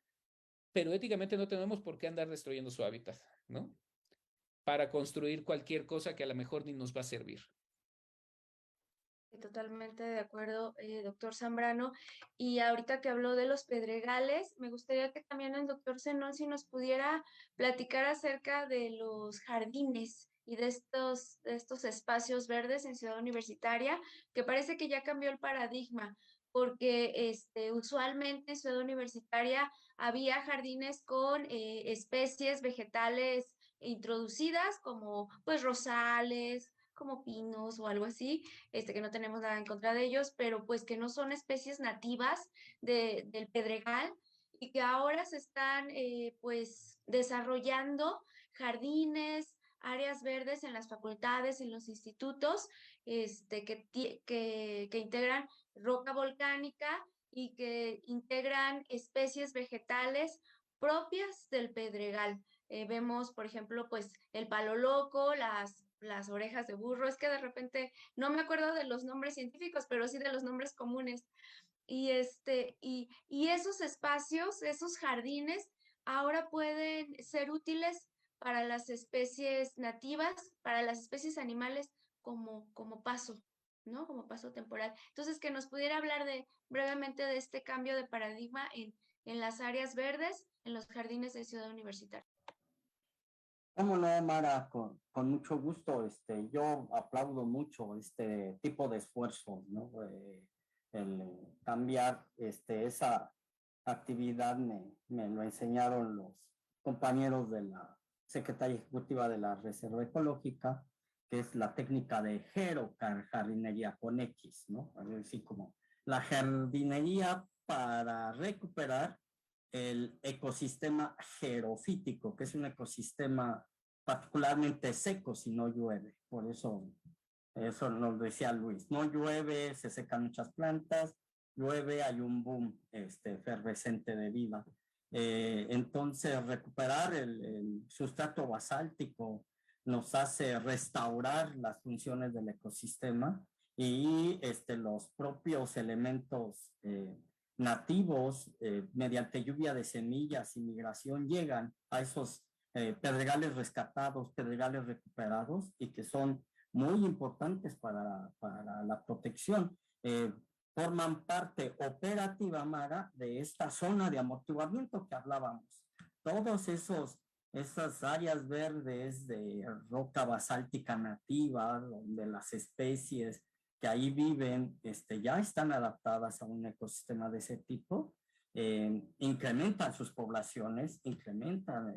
pero éticamente no tenemos por qué andar destruyendo su hábitat, ¿no? Para construir cualquier cosa que a lo mejor ni nos va a servir.
Totalmente de acuerdo, doctor Zambrano. Y ahorita que habló de los pedregales, me gustaría que también el doctor Zenón si nos pudiera platicar acerca de los jardines y de estos espacios verdes en Ciudad Universitaria, que parece que ya cambió el paradigma, porque usualmente en Ciudad Universitaria había jardines con especies vegetales introducidas como pues rosales, como pinos o algo así, que no tenemos nada en contra de ellos, pero pues que no son especies nativas del pedregal y que ahora se están pues desarrollando jardines, áreas verdes en las facultades, en los institutos, que integran roca volcánica y que integran especies vegetales propias del pedregal. Vemos, por ejemplo, pues el palo loco, las orejas de burro, es que de repente no me acuerdo de los nombres científicos, pero sí de los nombres comunes. Y, y esos espacios, esos jardines, ahora pueden ser útiles para las especies nativas, para las especies animales como paso, ¿no? Como paso temporal. Entonces, que nos pudiera hablar brevemente de este cambio de paradigma en las áreas verdes, en los jardines de Ciudad Universitaria.
Cómo no, Mara, con mucho gusto. Yo aplaudo mucho este tipo de esfuerzo, ¿no? El cambiar esa actividad me lo enseñaron los compañeros de la Secretaría Ejecutiva de la Reserva Ecológica, que es la técnica de jardinería con X, ¿no? Así como la jardinería para recuperar el ecosistema xerofítico, que es un ecosistema particularmente seco si no llueve. Por eso Eso nos decía Luis, no llueve, se secan muchas plantas, llueve, hay un boom efervescente de vida. Entonces, recuperar el sustrato basáltico nos hace restaurar las funciones del ecosistema y los propios elementos nativos, mediante lluvia de semillas y migración, llegan a esos pedregales rescatados, pedregales recuperados, y que son muy importantes para la protección. Forman parte operativa, Mara, de esta zona de amortiguamiento que hablábamos. Todos esas áreas verdes de roca basáltica nativa, donde las especies que ahí viven ya están adaptadas a un ecosistema de ese tipo, incrementan sus poblaciones, incrementan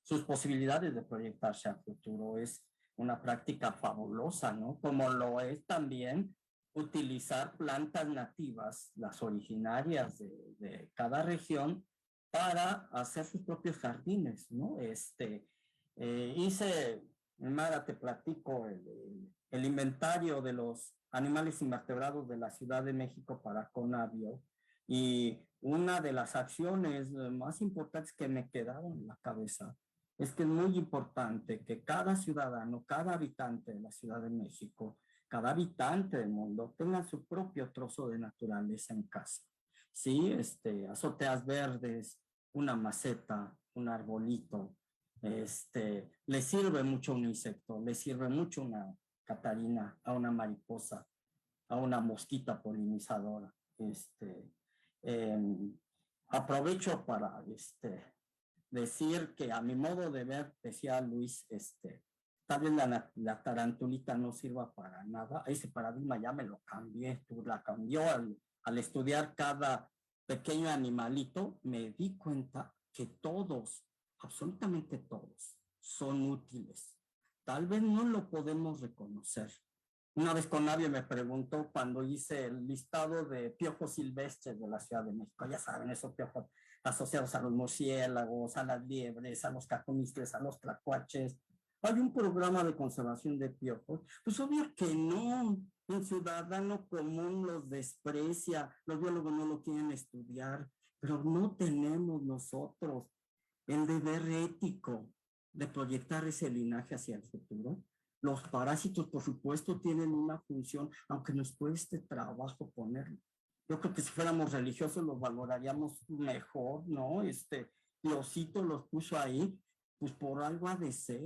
sus posibilidades de proyectarse al futuro. Es una práctica fabulosa, ¿no? Como lo es también utilizar plantas nativas, las originarias de cada región, para hacer sus propios jardines, ¿no? Mara, te platico el inventario de los animales invertebrados de la Ciudad de México para Conavio, y una de las acciones más importantes que me quedaron en la cabeza es que es muy importante que cada ciudadano, cada habitante de la Ciudad de México, cada habitante del mundo tenga su propio trozo de naturaleza en casa. Sí, azoteas verdes, una maceta, un arbolito, le sirve mucho un insecto, le sirve mucho una catarina, a una mariposa, a una mosquita polinizadora. Aprovecho para decir que, a mi modo de ver, decía Luis, tal vez la tarantulita no sirva para nada. Ese paradigma ya me lo cambié, la cambió al estudiar cada pequeño animalito. Me di cuenta que todos, absolutamente todos, son útiles. Tal vez no lo podemos reconocer. Una vez Conavio me preguntó, cuando hice el listado de piojos silvestres de la Ciudad de México, ya saben, esos piojos asociados a los murciélagos, a las liebres, a los cacomistles, a los tlacuaches, ¿hay un programa de conservación de piojos? Pues obvio que no. Un ciudadano común los desprecia, los biólogos no lo quieren estudiar, pero no tenemos nosotros el deber ético de proyectar ese linaje hacia el futuro. Los parásitos, por supuesto, tienen una función, aunque nos cueste trabajo ponerlo. Yo creo que si fuéramos religiosos los valoraríamos mejor, ¿no? Diosito los puso ahí, pues por algo ha de ser.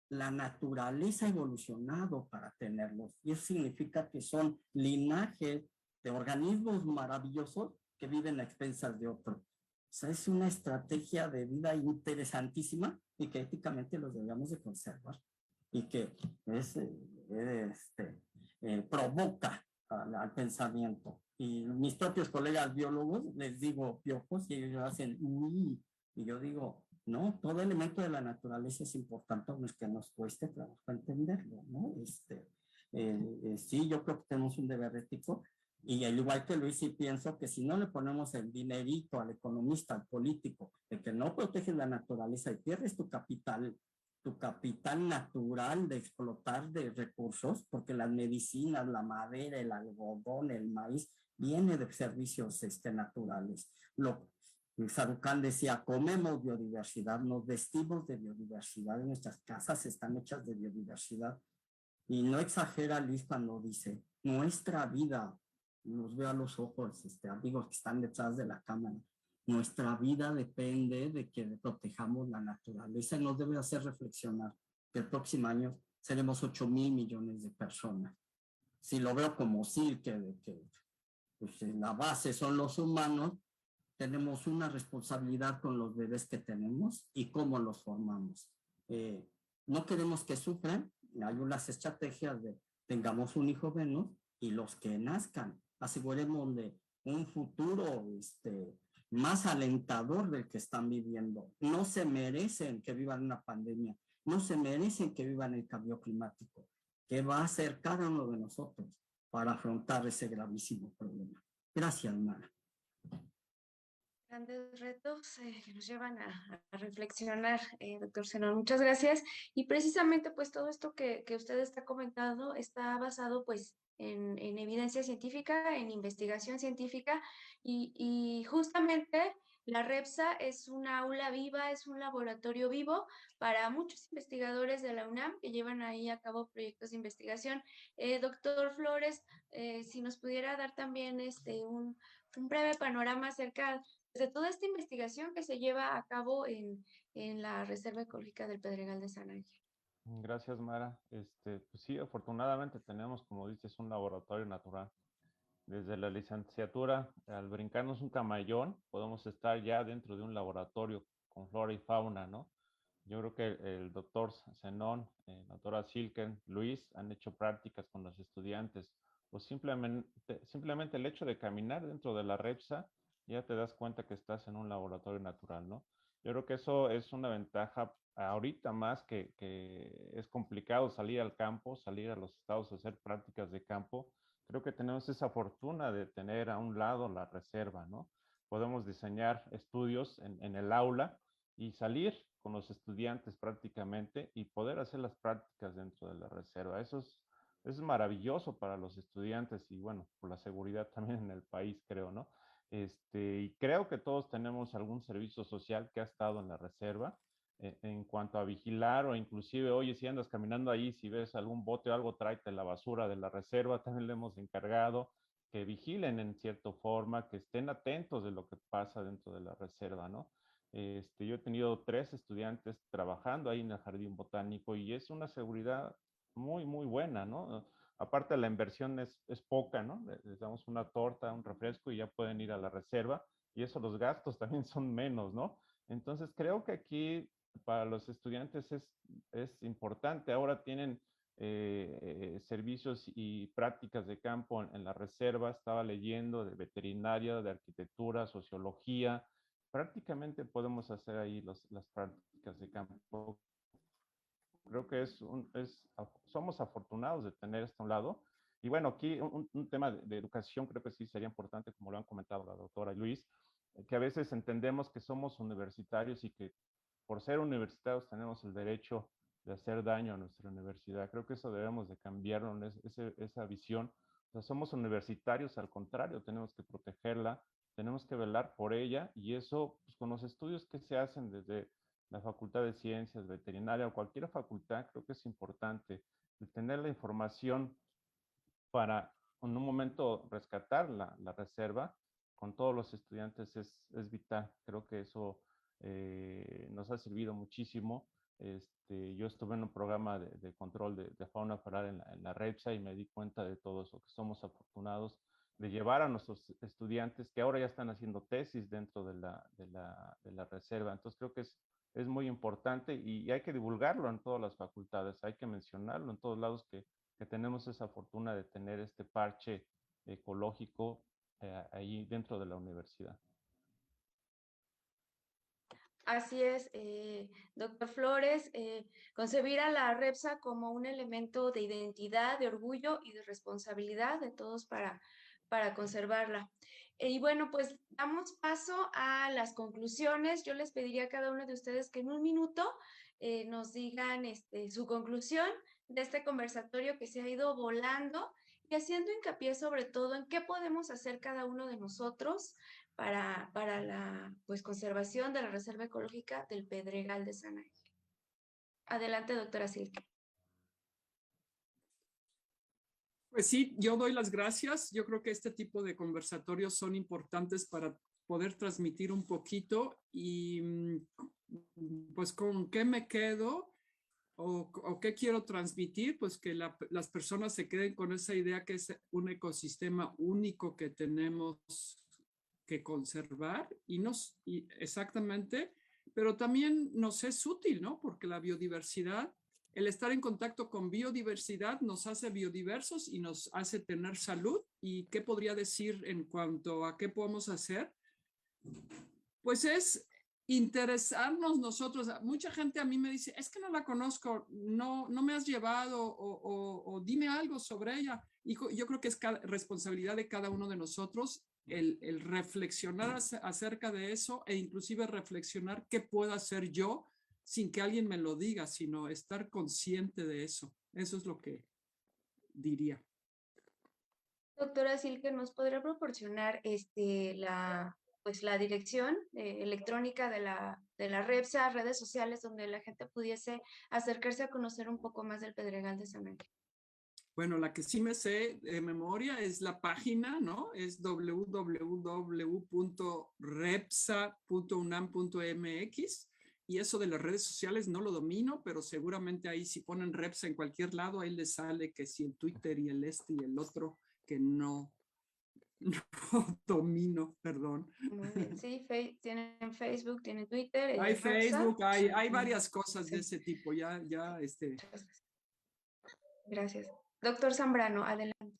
La naturaleza ha evolucionado para tenerlos, y eso significa que son linajes de organismos maravillosos que viven a expensas de otros. O sea, es una estrategia de vida interesantísima, y que éticamente los debemos de conservar, y que provoca al pensamiento. Y mis propios colegas biólogos les digo piojos y ellos hacen uy, y yo digo no, todo elemento de la naturaleza es importante, aunque que nos cueste trabajo entenderlo, ¿no? Sí, yo creo que tenemos un deber ético, y al igual que Luis, sí pienso que si no le ponemos el dinerito al economista, al político, de que no proteges la naturaleza y pierdes tu capital natural de explotar de recursos, porque las medicinas, la madera, el algodón, el maíz, viene de servicios naturales. Sarucán decía, comemos biodiversidad, nos vestimos de biodiversidad, nuestras casas están hechas de biodiversidad. Y no exagera Luis cuando dice, nuestra vida, nos veo a los ojos, amigos que están detrás de la cámara, nuestra vida depende de que protejamos la naturaleza, y nos debe hacer reflexionar que el próximo año seremos 8,000 millones de personas. Si lo veo como sí, que pues, la base son los humanos, tenemos una responsabilidad con los bebés que tenemos y cómo los formamos. No queremos que sufran, hay unas estrategias de tengamos un hijo menos, y los que nazcan, asegurémosle un futuro más alentador del que están viviendo. No se merecen que vivan una pandemia, no se merecen que vivan el cambio climático. ¿Qué va a hacer cada uno de nosotros para afrontar ese gravísimo problema? Gracias, Mara.
Grandes retos que nos llevan a reflexionar, doctor Zenón. Muchas gracias. Y precisamente pues todo esto que usted está comentando está basado pues en evidencia científica, en investigación científica y justamente la REPSA es un aula viva, es un laboratorio vivo para muchos investigadores de la UNAM que llevan ahí a cabo proyectos de investigación. Doctor Flores, si nos pudiera dar también un breve panorama acerca de toda esta investigación que se lleva a cabo en la Reserva Ecológica del Pedregal de San Ángel.
Gracias, Mara. Pues sí, afortunadamente tenemos, como dices, un laboratorio natural. Desde la licenciatura, al brincarnos un camellón, podemos estar ya dentro de un laboratorio con flora y fauna, ¿no? Yo creo que el doctor Zenón, la doctora Silken, Luis, han hecho prácticas con los estudiantes. O simplemente el hecho de caminar dentro de la REPSA, ya te das cuenta que estás en un laboratorio natural, ¿no? Yo creo que eso es una ventaja ahorita más que es complicado salir al campo, salir a los estados a hacer prácticas de campo. Creo que tenemos esa fortuna de tener a un lado la reserva, ¿no? Podemos diseñar estudios en el aula y salir con los estudiantes prácticamente y poder hacer las prácticas dentro de la reserva. Eso es maravilloso para los estudiantes y bueno, por la seguridad también en el país, creo, ¿no? Y creo que todos tenemos algún servicio social que ha estado en la reserva en cuanto a vigilar o inclusive, oye, si andas caminando ahí, si ves algún bote o algo, tráete la basura de la reserva, también le hemos encargado que vigilen en cierta forma, que estén atentos de lo que pasa dentro de la reserva, ¿no? Yo he tenido 3 estudiantes trabajando ahí en el jardín botánico y es una seguridad muy, muy buena, ¿no? Aparte la inversión es poca, ¿no? Les damos una torta, un refresco y ya pueden ir a la reserva y eso los gastos también son menos, ¿no? Entonces creo que aquí para los estudiantes es importante. Ahora tienen servicios y prácticas de campo en la reserva. Estaba leyendo de veterinaria, de arquitectura, sociología. Prácticamente podemos hacer ahí las prácticas de campo. Creo que somos afortunados de tener esto a un lado. Y bueno, aquí un tema de educación creo que sí sería importante, como lo han comentado la doctora Luis, que a veces entendemos que somos universitarios y que por ser universitarios tenemos el derecho de hacer daño a nuestra universidad. Creo que eso debemos de cambiarlo, esa visión. O sea, somos universitarios, al contrario, tenemos que protegerla, tenemos que velar por ella y eso, pues, con los estudios que se hacen desde la Facultad de Ciencias, Veterinaria o cualquier facultad, creo que es importante tener la información para en un momento rescatar la reserva con todos los estudiantes es vital. Creo que eso nos ha servido muchísimo. Yo estuve en un programa de control de fauna floral en la REPSA y me di cuenta de todo eso, que somos afortunados de llevar a nuestros estudiantes que ahora ya están haciendo tesis dentro de la reserva. Entonces creo que es muy importante y hay que divulgarlo en todas las facultades, hay que mencionarlo en todos lados que tenemos esa fortuna de tener este parche ecológico ahí dentro de la universidad.
Así es, doctor Flores, concebir a la REPSA como un elemento de identidad, de orgullo y de responsabilidad de todos para conservarla. Y bueno, pues damos paso a las conclusiones. Yo les pediría a cada uno de ustedes que en un minuto nos digan su conclusión de este conversatorio que se ha ido volando y haciendo hincapié sobre todo en qué podemos hacer cada uno de nosotros para la pues, conservación de la Reserva Ecológica del Pedregal de San Ángel. Adelante, doctora Silke.
Pues sí, yo doy las gracias. Yo creo que este tipo de conversatorios son importantes para poder transmitir un poquito y pues con qué me quedo o qué quiero transmitir, pues que las personas se queden con esa idea que es un ecosistema único que tenemos que conservar y exactamente, pero también nos es útil, ¿no? Porque la biodiversidad, el estar en contacto con biodiversidad nos hace biodiversos y nos hace tener salud. ¿Y qué podría decir en cuanto a qué podemos hacer? Pues es interesarnos nosotros. Mucha gente a mí me dice, es que no la conozco, no me has llevado o dime algo sobre ella. Y yo creo que es responsabilidad de cada uno de nosotros el reflexionar acerca de eso e inclusive reflexionar qué puedo hacer yo sin que alguien me lo diga, sino estar consciente de eso. Eso es lo que diría.
Doctora Silke, ¿nos podría proporcionar la dirección electrónica de la REPSA, redes sociales, donde la gente pudiese acercarse a conocer un poco más del Pedregal de San Ángel?
Bueno, la que sí me sé de memoria es la página, ¿no? Es www.repsa.unam.mx. Y eso de las redes sociales no lo domino, pero seguramente ahí si ponen Repsa en cualquier lado, ahí les sale que si el Twitter y el y el otro, que no domino, perdón.
Muy bien, sí, tienen Facebook, tienen Twitter,
Hay
Repsa.
Facebook, hay varias cosas de ese tipo,
Gracias. Doctor Zambrano, adelante.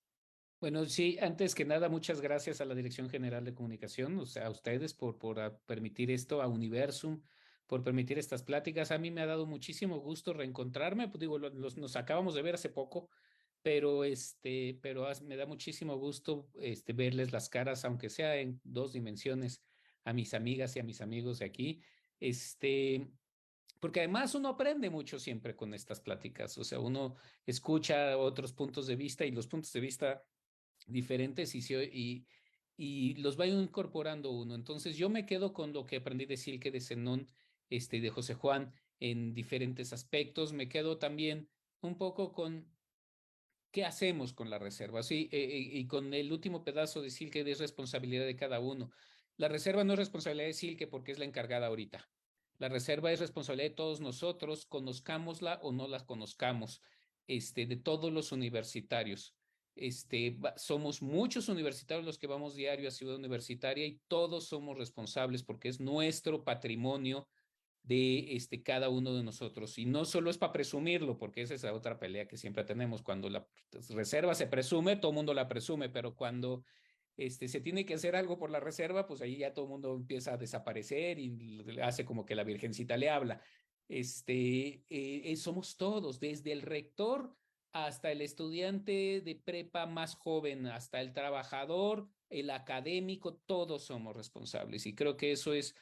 Bueno, sí, antes que nada, muchas gracias a la Dirección General de Comunicación, o sea, a ustedes por permitir esto, a Universum, por permitir estas pláticas. A mí me ha dado muchísimo gusto reencontrarme, pues digo, nos acabamos de ver hace poco, pero me da muchísimo gusto verles las caras, aunque sea en 2 dimensiones, a mis amigas y a mis amigos de aquí. Porque además uno aprende mucho siempre con estas pláticas, o sea, uno escucha otros puntos de vista y los puntos de vista diferentes y los va incorporando uno. Entonces yo me quedo con lo que aprendí de Silke, de Zenón, de José Juan en diferentes aspectos. Me quedo también un poco con qué hacemos con la reserva, ¿sí? Y con el último pedazo de Silke de responsabilidad de cada uno. La reserva no es responsabilidad de Silke porque es la encargada ahorita. La reserva es responsabilidad de todos nosotros, conozcámosla o no la conozcamos, de todos los universitarios. Somos muchos universitarios los que vamos diario a Ciudad Universitaria y todos somos responsables porque es nuestro patrimonio de cada uno de nosotros. Y no solo es para presumirlo, porque esa es la otra pelea que siempre tenemos. Cuando la reserva se presume, todo el mundo la presume, pero cuando se tiene que hacer algo por la reserva, pues ahí ya todo el mundo empieza a desaparecer y hace como que la virgencita le habla. Somos todos, desde el rector hasta el estudiante de prepa más joven, hasta el trabajador, el académico, todos somos responsables. Y creo que eso es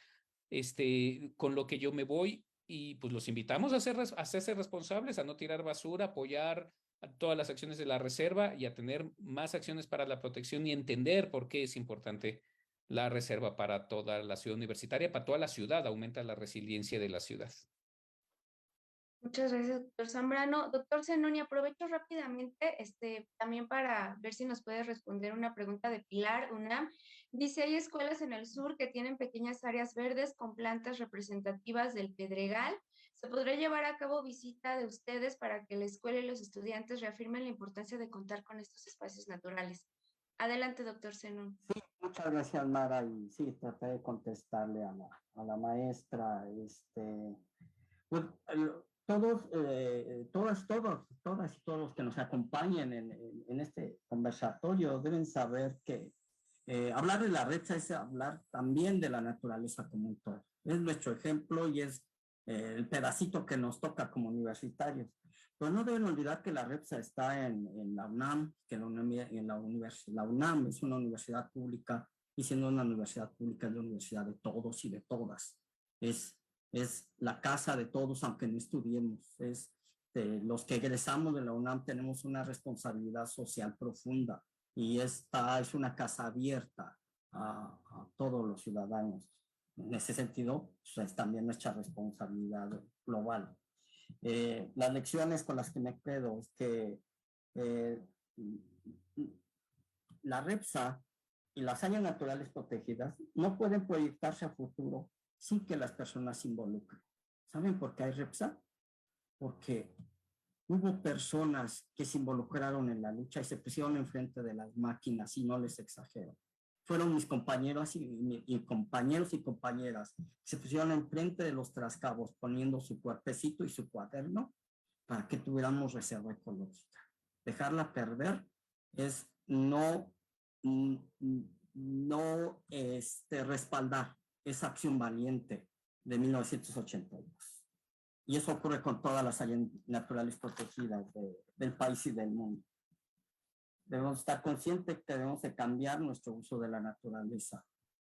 con lo que yo me voy y pues los invitamos a hacerse responsables, a no tirar basura, apoyar a todas las acciones de la reserva y a tener más acciones para la protección y entender por qué es importante la reserva para toda la ciudad universitaria, para toda la ciudad, aumenta la resiliencia de la ciudad.
Muchas gracias, doctor Zambrano. Doctor Zenón, y aprovecho rápidamente también para ver si nos puede responder una pregunta de Pilar UNAM. Dice, hay escuelas en el sur que tienen pequeñas áreas verdes con plantas representativas del Pedregal. ¿Se podrá llevar a cabo visita de ustedes para que la escuela y los estudiantes reafirmen la importancia de contar con estos espacios naturales? Adelante, doctor Zenón.
Sí, muchas gracias, Mara, y sí, traté de contestarle a la maestra. Pues, todas y todos los que nos acompañen en este conversatorio deben saber que hablar de la REPSA es hablar también de la naturaleza como un todo. Es nuestro ejemplo y es el pedacito que nos toca como universitarios. Pero no deben olvidar que la REPSA está en la UNAM, que la UNAM es una universidad pública y siendo una universidad pública es la universidad de todos y de todas. Es la casa de todos, aunque no estudiemos. Los que egresamos de la UNAM tenemos una responsabilidad social profunda y esta es una casa abierta a todos los ciudadanos. En ese sentido, pues, es también nuestra responsabilidad global. Las lecciones con las que me quedo es que la REPSA y las áreas naturales protegidas no pueden proyectarse a futuro sin que las personas se involucren. ¿Saben por qué hay REPSA? Porque hubo personas que se involucraron en la lucha y se pusieron enfrente de las máquinas, y no les exagero. Fueron mis compañeros y compañeros y compañeras que se pusieron enfrente de los trascabos poniendo su cuerpecito y su cuaderno para que tuviéramos reserva ecológica. Dejarla perder es no respaldar esa acción valiente de 1982. Y eso ocurre con todas las áreas naturales protegidas del país y del mundo. Debemos estar conscientes que debemos de cambiar nuestro uso de la naturaleza.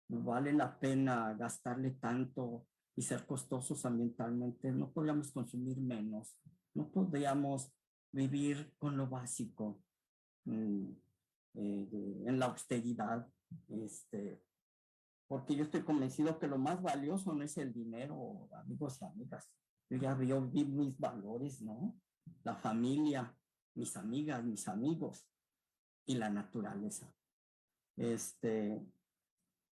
No vale la pena gastarle tanto y ser costosos ambientalmente. No podríamos consumir menos. No podríamos vivir con lo básico, en la austeridad. Porque yo estoy convencido que lo más valioso no es el dinero, amigos y amigas. Yo ya vi mis valores, ¿no? La familia, mis amigas, mis amigos y la naturaleza.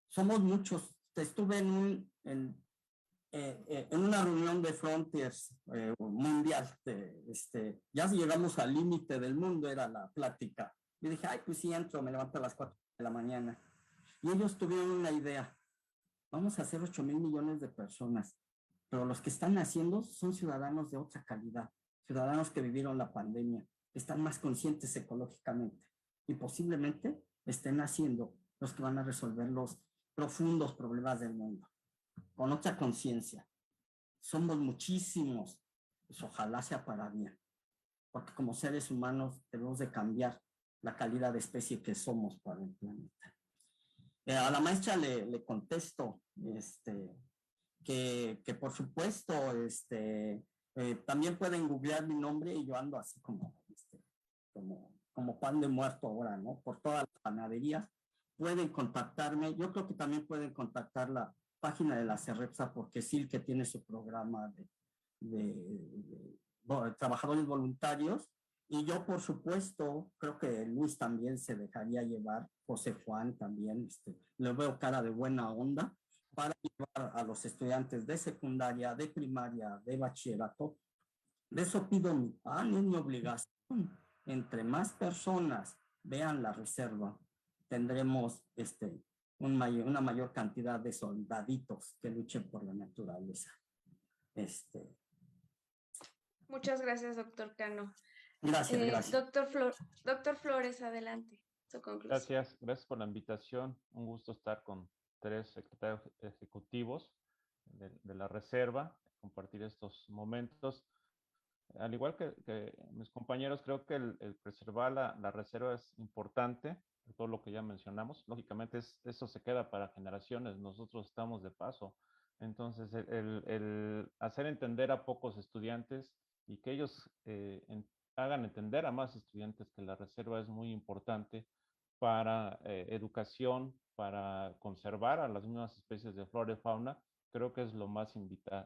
Somos muchos. Estuve en una reunión de Frontiers mundial. Ya llegamos al límite del mundo, era la plática. Yo dije, ay, pues sí entro, me levanto a las 4 de la mañana. Y ellos tuvieron una idea. Vamos a hacer 8,000 millones de personas, pero los que están haciendo son ciudadanos de otra calidad, ciudadanos que vivieron la pandemia, están más conscientes ecológicamente y posiblemente estén haciendo los que van a resolver los profundos problemas del mundo, con otra conciencia. Somos muchísimos, pues ojalá sea para bien, porque como seres humanos debemos de cambiar la calidad de especie que somos para el planeta. A la maestra le contesto que por supuesto también pueden googlear mi nombre y yo ando así como pan de muerto ahora, ¿no? Por todas las panaderías. Pueden contactarme. Yo creo que también pueden contactar la página de la CERREPSA porque Silke tiene su programa de trabajadores voluntarios. Y yo, por supuesto, creo que Luis también se dejaría llevar, José Juan también, le veo cara de buena onda, para llevar a los estudiantes de secundaria, de primaria, de bachillerato. De eso pido mi pan y mi obligación. Entre más personas vean la reserva, tendremos una mayor cantidad de soldaditos que luchen por la naturaleza.
Muchas gracias, doctor Cano.
Gracias.
Doctor Flores, adelante. Su conclusión.
Gracias por la invitación. Un gusto estar con 3 secretarios ejecutivos de la reserva, compartir estos momentos. Al igual que mis compañeros, creo que el preservar la reserva es importante, todo lo que ya mencionamos. Lógicamente, eso se queda para generaciones. Nosotros estamos de paso. Entonces, el hacer entender a pocos estudiantes y que ellos hagan entender a más estudiantes que la reserva es muy importante para educación, para conservar a las mismas especies de flora y fauna, creo que es lo más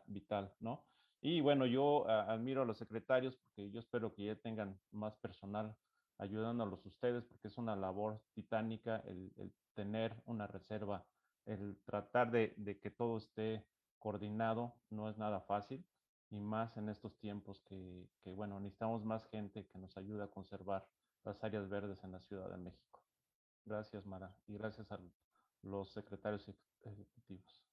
vital, ¿no? Y bueno, yo admiro a los secretarios porque yo espero que ya tengan más personal ayudándolos ustedes porque es una labor titánica el tener una reserva, el tratar de que todo esté coordinado, no es nada fácil. Y más en estos tiempos que, bueno, necesitamos más gente que nos ayude a conservar las áreas verdes en la Ciudad de México. Gracias, Mara, y gracias a los secretarios ejecutivos.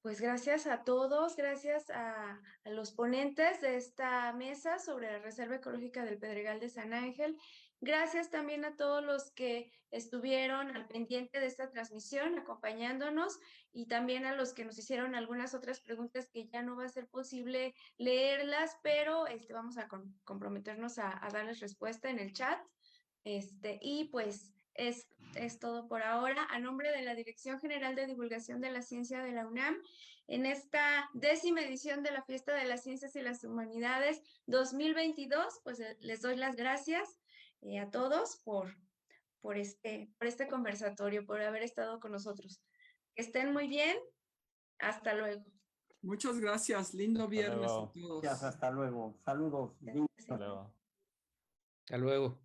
Pues gracias a todos, gracias a los ponentes de esta mesa sobre la Reserva Ecológica del Pedregal de San Ángel. Gracias también a todos los que estuvieron al pendiente de esta transmisión, acompañándonos, y también a los que nos hicieron algunas otras preguntas que ya no va a ser posible leerlas, pero vamos a comprometernos a darles respuesta en el chat. Y pues es todo por ahora. A nombre de la Dirección General de Divulgación de la Ciencia de la UNAM, en esta 10ª edición de la Fiesta de las Ciencias y las Humanidades 2022, pues les doy las gracias a todos por este conversatorio, por haber estado con nosotros. Que estén muy bien. Hasta luego.
Muchas gracias. Lindo viernes a todos.
Gracias, hasta luego. Saludos.
Hasta luego.
Hasta luego.